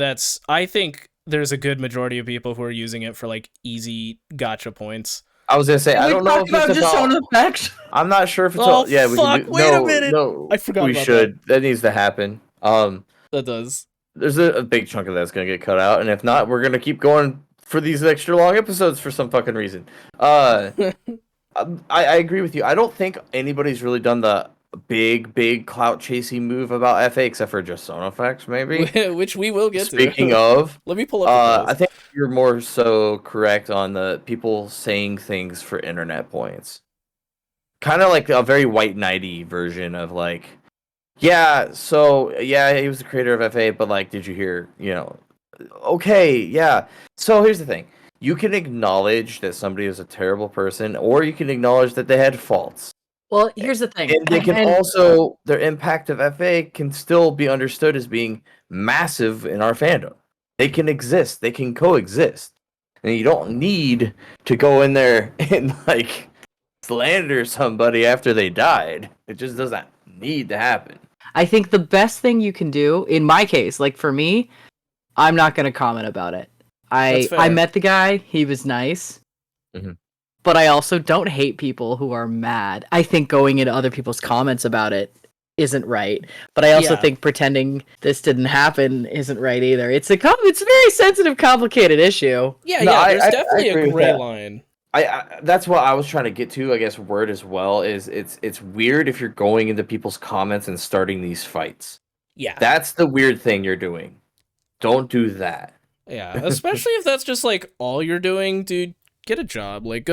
I think there's a good majority of people who are using it for like easy gotcha points. I was gonna say I don't know if it's just about. own effect. I'm not sure if it's Oh, all. Yeah, we fuck, can do. wait a No, minute. no, I forgot we about should. That needs to happen. That does. There's a big chunk of that's gonna get cut out, and if not, we're gonna keep going for these extra long episodes for some fucking reason. I I agree with you. I don't think anybody's really done the big clout chasing move about FA except for just Sonofax, maybe. Which we will get Speaking to. of, Let me pull up the I post. think you're more so correct on the people saying things for internet points. Kind of like a very white knighty version of like, yeah, so yeah, he was the creator of FA, but like, did you hear, okay, yeah. So here's the thing. You can acknowledge that somebody is a terrible person, or you can acknowledge that they had faults. Well, here's the thing. And they can also, their impact of FA can still be understood as being massive in our fandom. They can exist, they can coexist. And you don't need to go in there and like slander somebody after they died. It just doesn't need to happen. I think the best thing you can do, in my case, like for me, I'm not going to comment about it. That's fair. I met the guy. He was nice. Mhm. But I also don't hate people who are mad. I think going into other people's comments about it isn't right. But I also Yeah. think pretending this didn't happen isn't right either. It's a very sensitive, complicated issue. Yeah, No, there's I definitely agree a with gray that. line. I that's what I was trying to get to, I guess, word as well, is it's weird if you're going into people's comments and starting these fights. Yeah. That's the weird thing you're doing. Don't do that. Yeah, especially if that's just like all you're doing, dude. Get a job. Like,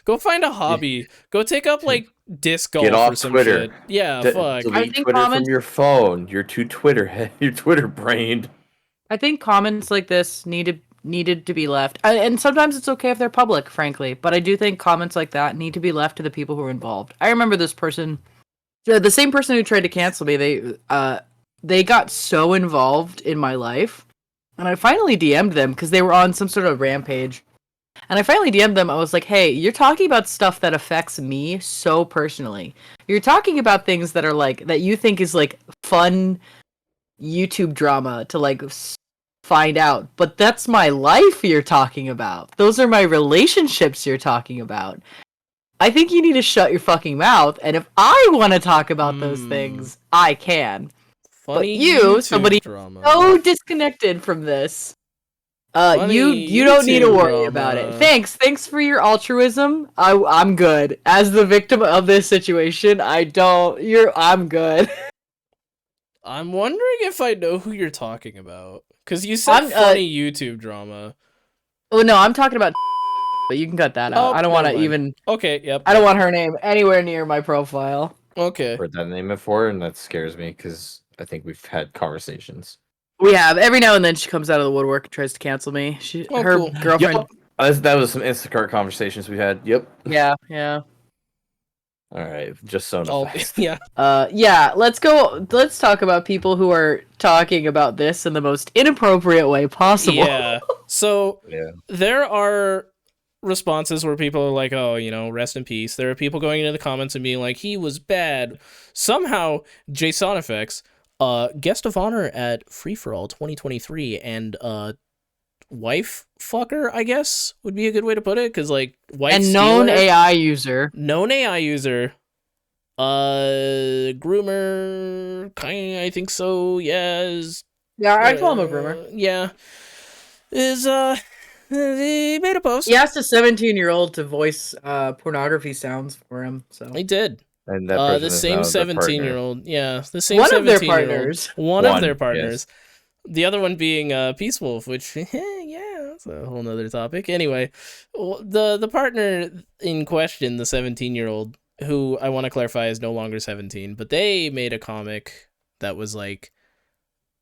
go find a hobby. Go take up like disc golf Get off or some Twitter. shit. Yeah, fuck. I Delete think Twitter comments- from your phone. You're too you're Twitter brained. I think comments like this needed to be left. And sometimes it's okay if they're public, frankly. But I do think comments like that need to be left to the people who are involved. I remember this person, the same person who tried to cancel me. They got so involved in my life, and I finally DM'd them because they were on some sort of rampage. And I finally DM'd them. I was like, "Hey, you're talking about stuff that affects me so personally. You're talking about things that are like that you think is like fun YouTube drama to like find out, but that's my life you're talking about. Those are my relationships you're talking about. I think you need to shut your fucking mouth, and if I want to talk about those things, I can. Funny but you, YouTube somebody drama. so disconnected from this, Funny you don't need to YouTube worry drama. about it. Thanks for your altruism. I'm good. As the victim of this situation, I'm good. I'm wondering if I know who you're talking about. Because you said funny YouTube drama. Oh no, I'm talking about but you can cut that out. Oh, I don't want to never mind. even. Okay, yep. I don't want her name anywhere near my profile. Okay. Heard that name before, and that scares me because I think we've had conversations. We have every now and then she comes out of the woodwork and tries to cancel me. Her cool. girlfriend. Yep. That was some Instacart conversations we had. Yep. Yeah. All right, just so Oh, nice. yeah. Yeah. Let's go. Let's talk about people who are talking about this in the most inappropriate way possible. Yeah. So Yeah. there are responses where people are like, oh, rest in peace. There are people going into the comments and being like, he was bad. Somehow, JSONFX, guest of honor at Free For All 2023 and wife fucker, I guess would be a good way to put it, because like wife and stealer, known AI user. Groomer, kind, I think so. Yes. Yeah, I'd call him a groomer. Yeah. Is he made a post. He asked a 17-year-old to voice pornography sounds for him. So He did. And that person The is same now their partner. 17-year-old. Yeah, the same one of their 17-year-old. partners. One of One, their partners. The other one being Peace Wolf, which yeah, that's a whole nother topic. Anyway, the partner in question, the 17-year-old, who I want to clarify is no longer 17, but they made a comic that was like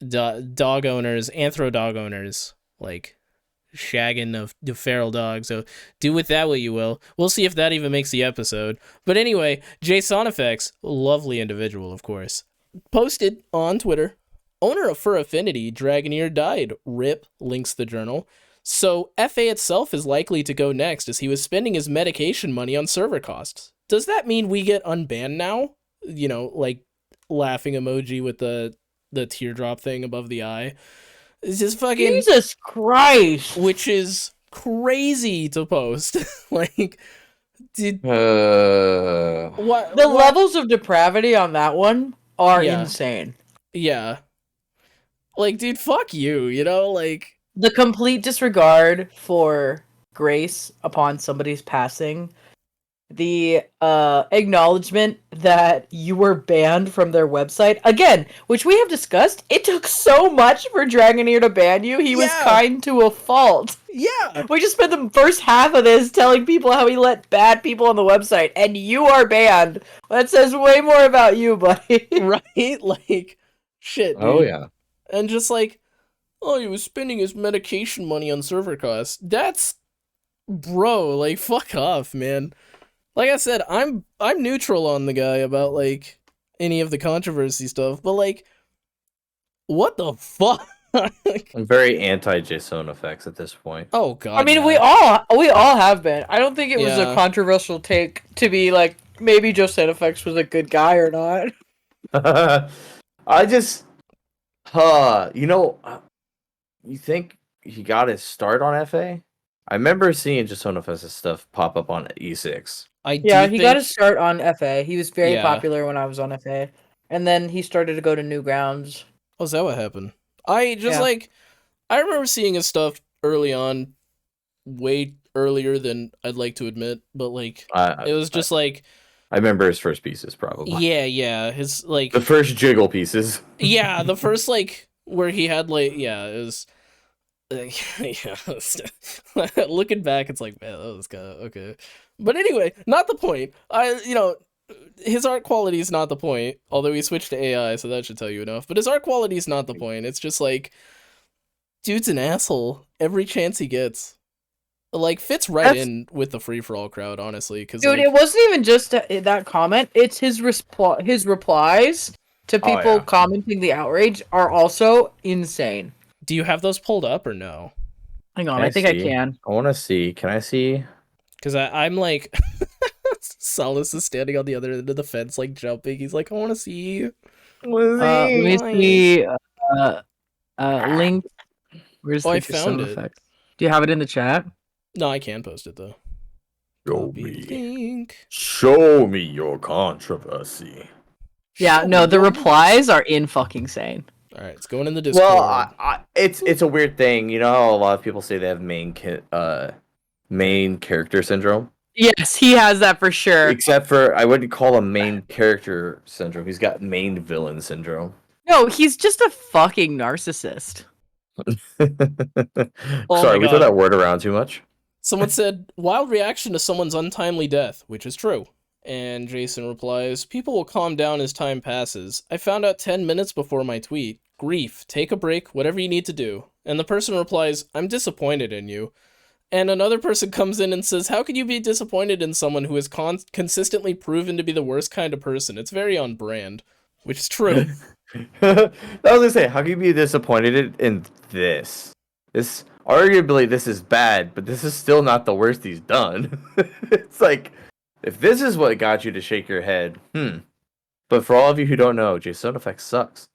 dog owners, anthro dog owners, like shagging of the feral dog. So do with that what you will. We'll see if that even makes the episode. But anyway, JSONFX, lovely individual, of course, posted on Twitter, owner of Fur Affinity, Dragoneer died. RIP, links the journal. So FA itself is likely to go next as he was spending his medication money on server costs. Does that mean we get unbanned now? Like laughing emoji with the teardrop thing above the eye. It's just fucking Jesus Christ. which is crazy to post. Like, did what The levels of depravity on that one are Yeah. insane. Yeah. Like, dude, fuck you, like The complete disregard for grace upon somebody's passing the acknowledgement that you were banned from their website again, which we have discussed. It took so much for Dragoneer to ban you. He was kind to a fault. Yeah. We just spent the first half of this telling people how he let bad people on the website, and you are banned. That says way more about you, buddy. Right? Like, shit, dude. Oh yeah. And just like, oh, he was spending his medication money on server costs. That's, bro, like, fuck off, man. Like I said, I'm neutral on the guy about, like, any of the controversy stuff, but, like, what the fuck? I'm very anti-JSON effects at this point. Oh god. I mean, yeah. we all have been. I don't think it was Yeah. a controversial take to be like maybe Joe Effects was a good guy or not. I just, you know, you think he got his start on FA? I remember seeing JSON stuff pop up on E6. Yeah, he got think- his start on FA. He was very Yeah. popular when I was on FA, and then he started to go to Newgrounds. Oh, is that what happened? I just Yeah. like, I remember seeing his stuff early on, way earlier than I'd like to admit, but like, it was just like, I remember his first pieces probably. yeah, his like, The first jiggle pieces. yeah, the first like where he had like, yeah, it was. Yeah, looking back, it's like, man, that was kind of okay. But anyway, not the point. His art quality is not the point. Although he switched to AI, so that should tell you enough. But his art quality is not the point. It's just like, dude's an asshole every chance he gets. Like, fits right in with the free for all crowd, honestly. Cause Dude, like, it wasn't even just that comment. It's his replies to people yeah. commenting the outrage are also insane. do you have those pulled up or no? Hang on, Can I think I see? can. I want to see. Can I see? Because I'm like, Solus is standing on the other end of the fence, like jumping. He's like, I want to see. Let me see. Link. Where's Oh, the I found sound it. effect? Do you have it in the chat? No, I can post it though. Show Copy me. link. Show me your controversy. Yeah, Show no, me the your- replies are in fucking sane. All right, it's going in the Discord. Well, it's a weird thing. You know how a lot of people say they have main character syndrome? Yes, he has that for sure. Except for, I wouldn't call him main character syndrome. He's got main villain syndrome. No, he's just a fucking narcissist. Sorry, my we throw God. that word around too much. Someone said, wild reaction to someone's untimely death, which is true. And Jason replies, people will calm down as time passes. I found out 10 minutes before my tweet. Grief, take a break, whatever you need to do. And the person replies, I'm disappointed in you. And another person comes in and says, how can you be disappointed in someone who is consistently proven to be the worst kind of person? It's very on brand, which is true. I was gonna say, how can you be disappointed in this? This arguably this is bad, but this is still not the worst he's done. It's like, if this is what got you to shake your head, But for all of you who don't know, JSON Effect sucks.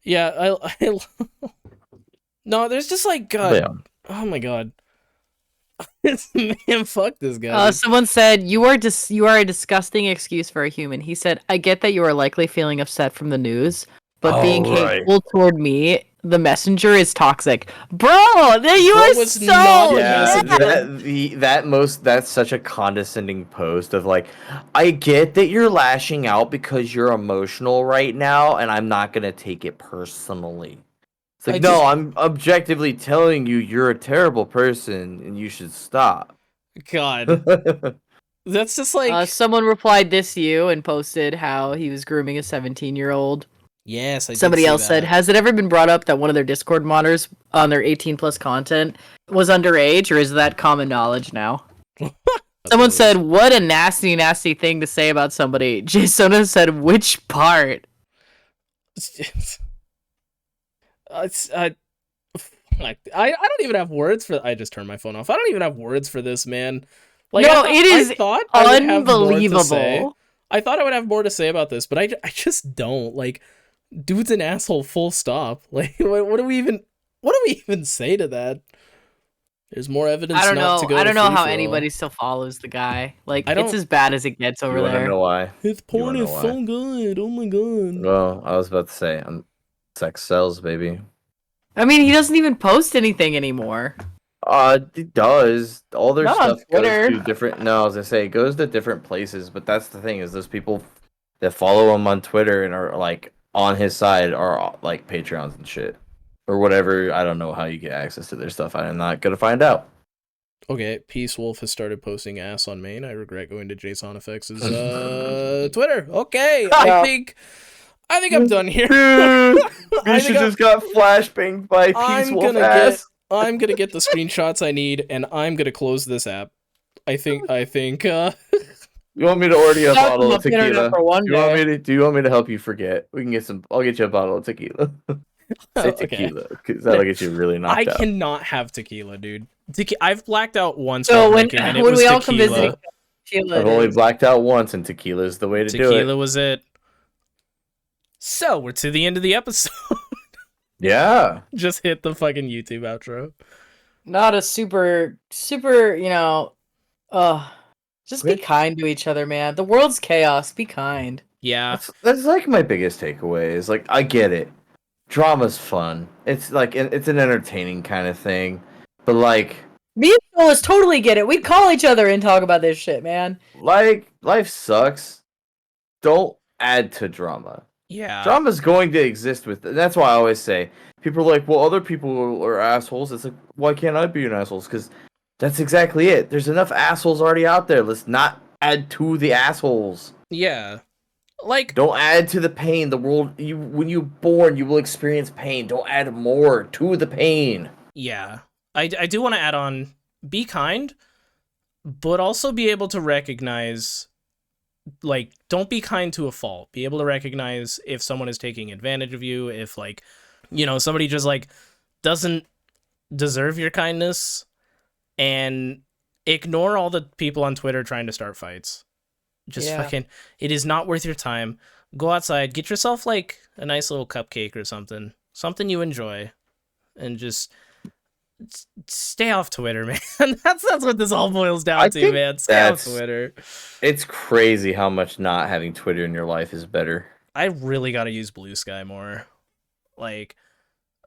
Yeah, I no, there's just like, God, Yeah. oh my God. Man, fuck this guy. Someone said you are a disgusting excuse for a human. He said, "I get that you are likely feeling upset from the news, but being right. hateful toward me, the messenger, is toxic." Bro, you Bro are was so not the Yeah, messenger. that's such a condescending post of like, I get that you're lashing out because you're emotional right now, and I'm not gonna take it personally. It's like, no, I'm objectively telling you you're a terrible person and you should stop. God, that's just like, someone replied this to you and posted how he was grooming a 17-year-old. yes, I did Somebody see else said, that. has it ever been brought up that one of their Discord modders on their 18 plus content was underage, or is that common knowledge now? Someone said, what a nasty, nasty thing to say about somebody. Jasona said, which part? I don't even have words for. I just turned my phone off. I don't even have words for this, man. Like, No, I it is thought I would have more to say. unbelievable. I thought I would have more to say about this, but I just don't. Like, dude's an asshole. Full stop. Like, what do we even say to that? There's more evidence. I don't not know. To go I to don't know how free-for-all. anybody still follows the guy. Like, I don't- it's as bad as it gets You over wanna there. know why? His porn wanna is know so why? good. Oh my God. Well, I was about to say, sex sells, baby. I mean, he doesn't even post anything anymore. It does. All their Not on stuff goes Twitter. to different. No, as I say, it goes to different places. But that's the thing is, those people that follow him on Twitter and are like on his side are like Patreons and shit or whatever. I don't know how you get access to their stuff. I'm not gonna find out. Okay, Peace Wolf has started posting ass on main. I regret going to Jason FX's Twitter. Okay, Yeah. I think I'm done here. Dude, I Misha think just got flashbanged by Peace Wolf ass. I'm gonna get the screenshots I need, and I'm gonna close this app. I think. You want me to order you a Talk bottle of about internet tequila? for one Do you want day. me to? Do you want me to help you forget? We can get some. I'll get you a bottle of tequila. Say Okay. tequila, because that'll get you really knocked I out. cannot have tequila, dude. I've blacked out once. So while when drinking, and it when was we all come tequila. visit, tequila. I've only blacked out once, and tequila is the way to do Tequila it. was it. So we're to the end of the episode. Yeah. Just hit the fucking YouTube outro. Not a super, just be kind to each other, man. The world's chaos. Be kind. Yeah. That's like my biggest takeaway. Is like I get it. Drama's fun. It's like it's an entertaining kind of thing, but like Me and Phyllis totally get it. We'd call each other and talk about this shit, man. life sucks. Don't add to drama. Yeah. Drama's going to exist with. That's why I always say people are like, well, other people are assholes. It's like, why can't I be an asshole? Because that's exactly it. There's enough assholes already out there. Let's not add to the assholes. Yeah. Like, Don't add to the pain. The world, when you're born, you will experience pain. Don't add more to the pain. yeah. I do want to add on, be kind, but also be able to recognize, like, don't be kind to a fault. Be able to recognize if someone is taking advantage of you, if, like, somebody just, like, doesn't deserve your kindness, and ignore all the people on Twitter trying to start fights. Just fucking, it is not worth your time. Go outside, get yourself, like, a nice little cupcake or something you enjoy, and just stay off Twitter, man. that's what this all boils down to, man. Stay off Twitter. It's crazy how much not having Twitter in your life is better. I really got to use Blue Sky more. Like,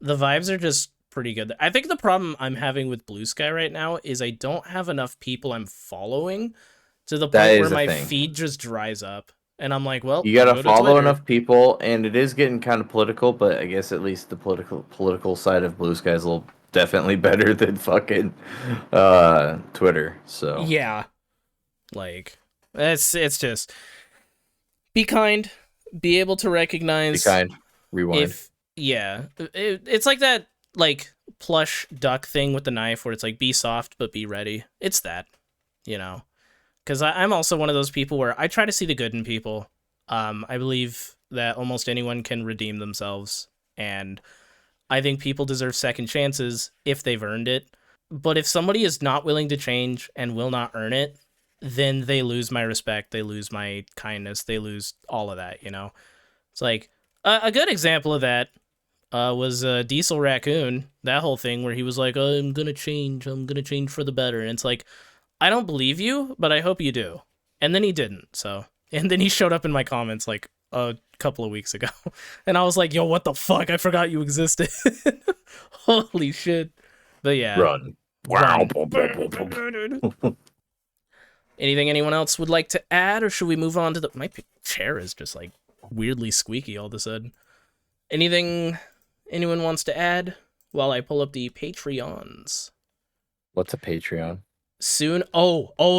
the vibes are just pretty good. I think the problem I'm having with Blue Sky right now is I don't have enough people I'm following to the point where my feed just dries up. And I'm like, well, you gotta go follow Twitter. enough people, and it is getting kind of political, but I guess at least the political side of Blue Sky is a little definitely better than fucking Twitter. So yeah, like it's just be kind, be able to recognize. be kind. Rewind. It's like that like plush duck thing with the knife where it's like be soft but be ready. It's that, because I'm also one of those people where I try to see the good in people. I believe that almost anyone can redeem themselves, and I think people deserve second chances if they've earned it. But if somebody is not willing to change and will not earn it, then they lose my respect, they lose my kindness, they lose all of that, It's like, a good example of that was Diesel Raccoon, that whole thing where he was like, I'm gonna change for the better. And it's like, I don't believe you, but I hope you do. And then he didn't, so. And then he showed up in my comments like a couple of weeks ago. And I was like, yo, what the fuck? I forgot you existed. Holy shit. But yeah. Run. Wow. Anything anyone else would like to add, or should we move on to the... My chair is just like weirdly squeaky all of a sudden. Anything anyone wants to add while I pull up the Patreons? What's a Patreon? Soon,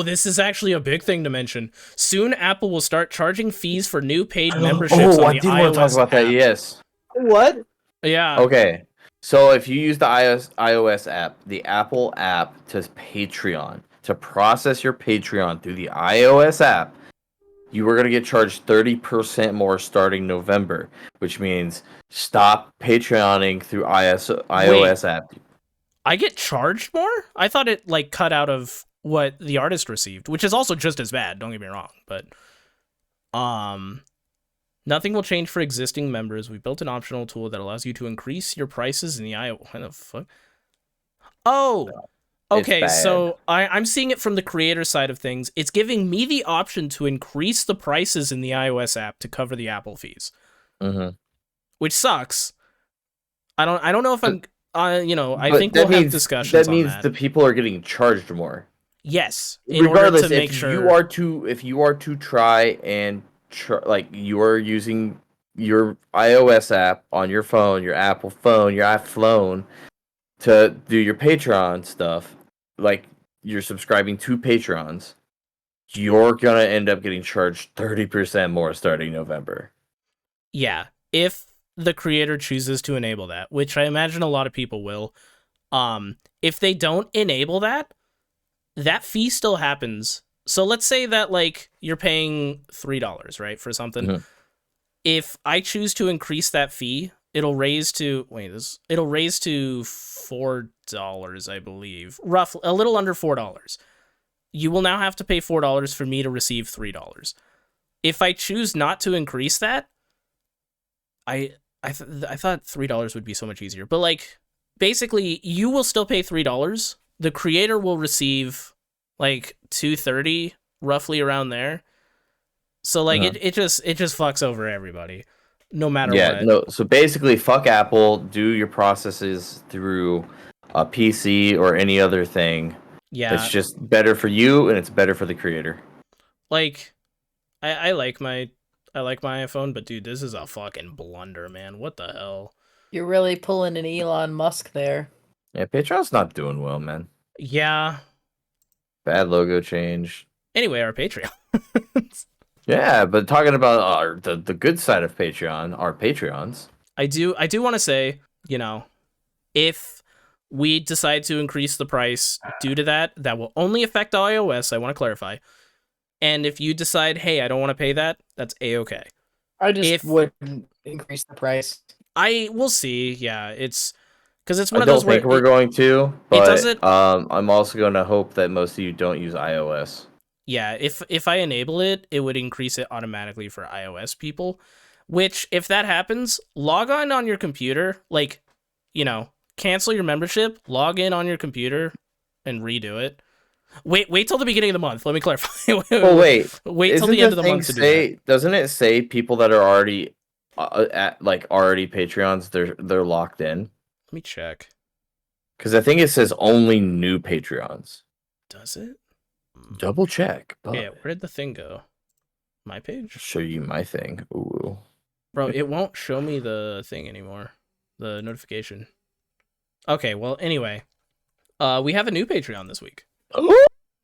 this is actually a big thing to mention. Soon, Apple will start charging fees for new paid memberships on I the did iOS want to talk about that. app. Yes. What? Yeah. Okay. So if you use the iOS app, the Apple app to Patreon, to process your Patreon through the iOS app, you are going to get charged 30% more starting which means stop Patreoning through iOS app. I get charged more? I thought it like cut out of what the artist received, which is also just as bad, don't get me wrong, but nothing will change for existing members. We built an optional tool that allows you to increase your prices in the iOS. What the fuck? Oh, okay, so I'm seeing it from the creator side of things. It's giving me the option to increase the prices in the iOS app to cover the Apple fees. Mm-hmm. Which sucks. I don't know if I'm I But think that we'll have means discussions that on means that. the people are getting charged more. Yes, in Regardless, order to make if sure. you are to try and like you are using your iOS app on your phone, your Apple phone, your iPhone to do your Patreon stuff, like you're subscribing to Patrons, you're gonna end up getting charged 30% more starting November. Yeah, if the creator chooses to enable that, which I imagine a lot of people will. If they don't enable that, that fee still happens. So let's say that like you're paying $3, right, for something. Mhm. If I choose to increase that fee, it'll raise to $4, I believe. Roughly a little under $4. You will now have to pay $4 for me to receive $3. If I choose not to increase that, I thought $3 would be so much easier. But like basically you will still pay $3. The creator will receive like $2.30, roughly around there. So like it just fucks over everybody, no matter what. No. So basically, fuck Apple. Do your processes through a PC or any other thing. Yeah, It's just better for you, and it's better for the creator. like I like my iPhone, but dude, this is a fucking blunder, man. What the hell? You're really pulling an Elon Musk there. Yeah, Patreon's not doing well, man. Yeah. Bad logo change. Anyway, our Patreon. Yeah, but talking about the good side of Patreon, our Patreons. I do want to say, if we decide to increase the price due to that, that will only affect iOS. I want to clarify. And if you decide, hey, I don't want to pay that, that's a-okay. I just wouldn't increase the price. I will see. Yeah, it's because it's one I of those don't think we're going to, but doesn't. I'm also going to hope that most of you don't use iOS. Yeah, if I enable it, it would increase it automatically for iOS people. Which, if that happens, log on your computer, like, cancel your membership, log in on your computer, and redo it. Wait till the beginning of the month. Let me clarify. Wait Wait till the end of the month to do that. Doesn't it say people that are already already Patreons, they're locked in? Let me check. Because I think it says only new Patreons. Does it? Double check. But Yeah, where did the thing go? My page? show you my thing. Ooh. Bro, it won't show me the thing anymore. The notification. Okay, well, anyway. We have a new Patreon this week.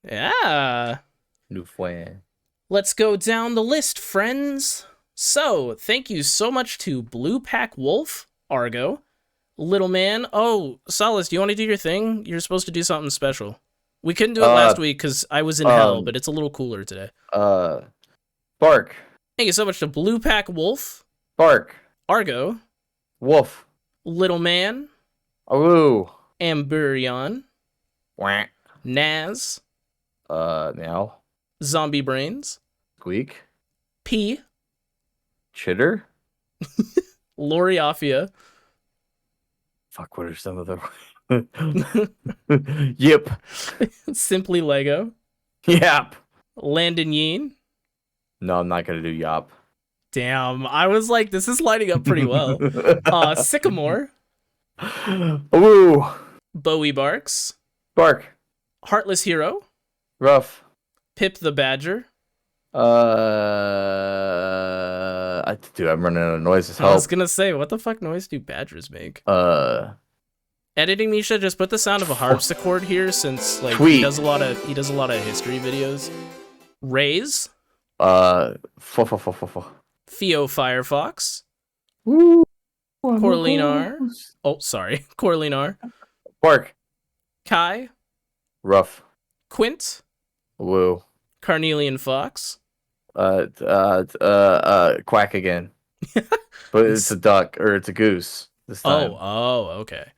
Yeah. New friend. Let's go down the list, friends. So, thank you so much to Blue Pack Wolf, Argo, Little Man. Oh, Solace, do you want to do your thing? You're supposed to do something special. We couldn't do it last week because I was in hell, but it's a little cooler today. Bark. Thank you so much to Blue Pack Wolf, Bark. Argo, Wolf. Little Man, Ooh. Amburion, Wah. Naz, Now. Zombie Brains, Squeak. P, Chitter. Loriafia, Fuck, what are some of the... Yep. Simply Lego, Yep. Landon Yeen. No, I'm not gonna do yop. Damn, I was like, this is lining up pretty well. Sycamore, Ooh. Bowie Barks, Bark. Heartless Hero, Rough. Pip the Badger. Dude, I'm running out of noises. I was Help. gonna say, what the fuck noise do badgers make? Editing Misha, just put the sound of a harpsichord here, since like Tweet. he does a lot of history videos. Raise, Fo. Theo Firefox, Woo. Corlinar. Oh, sorry, Corlinar. Bark. Kai, Rough. Quint, Woo. Carnelian Fox, Quack again. But it's a duck, or it's a goose this time. okay.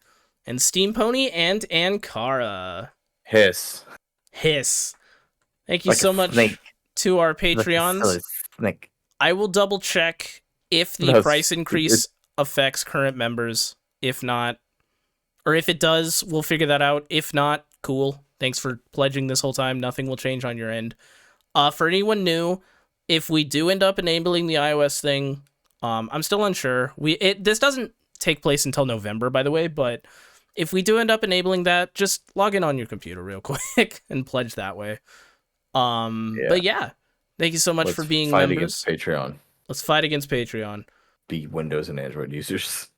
And Steam Pony and Ankara. Hiss. Thank you Like so a much snake. to our Like a Patreons. silly snake. I will double check if the No, price increase affects current members. If not, or if it does, we'll figure that out. If not, cool. Thanks for pledging this whole time. Nothing will change on your end. For anyone new, if we do end up enabling the iOS thing, I'm still unsure. This doesn't take place until November, by the way, but if we do end up enabling that, just log in on your computer real quick and pledge that way. But yeah, thank you so much for being fight members. against Patreon. Let's fight against Patreon. The Windows and Android users.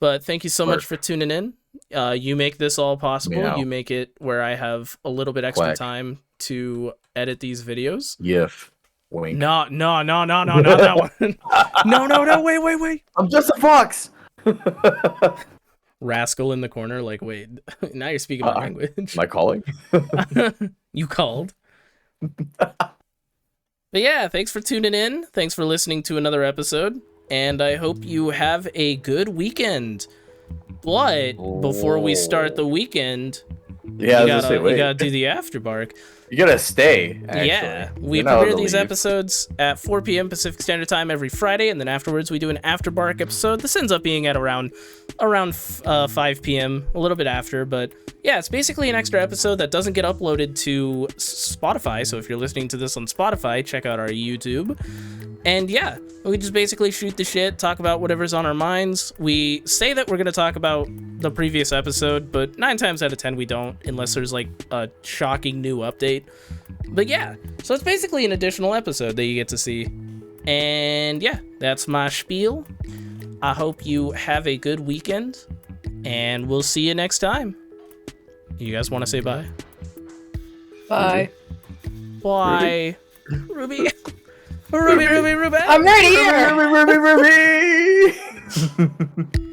But thank you so much for tuning in. You make this all possible. Meow. You make it where I have a little bit extra Quack. time to edit these videos. Yif. Wink. No, not that one. No, wait. I'm just a fox. Rascal in the corner, like, wait, now you're speaking my language. Am I calling? You called. But yeah, thanks for tuning in. Thanks for listening to another episode. And I hope you have a good weekend. But before we start the weekend, Yeah, you gotta do the afterbark. You gotta stay. Actually. Yeah, we You're not allowed premiere to these leave. episodes at 4 p.m. Pacific Standard Time every Friday, and then afterwards we do an afterbark episode. This ends up being at around 5 p.m., a little bit after, but yeah, it's basically an extra episode that doesn't get uploaded to Spotify. So if you're listening to this on Spotify, check out our YouTube. And yeah, we just basically shoot the shit, talk about whatever's on our minds. We say that we're going to talk about the previous episode, but 9 times out of 10 we don't, unless there's like a shocking new update. But yeah, so it's basically an additional episode that you get to see. And yeah, that's my spiel. I hope you have a good weekend, and we'll see you next time. You guys want to say bye? Bye. Bye. Ruby. Ruby. I'm right here. Ruby.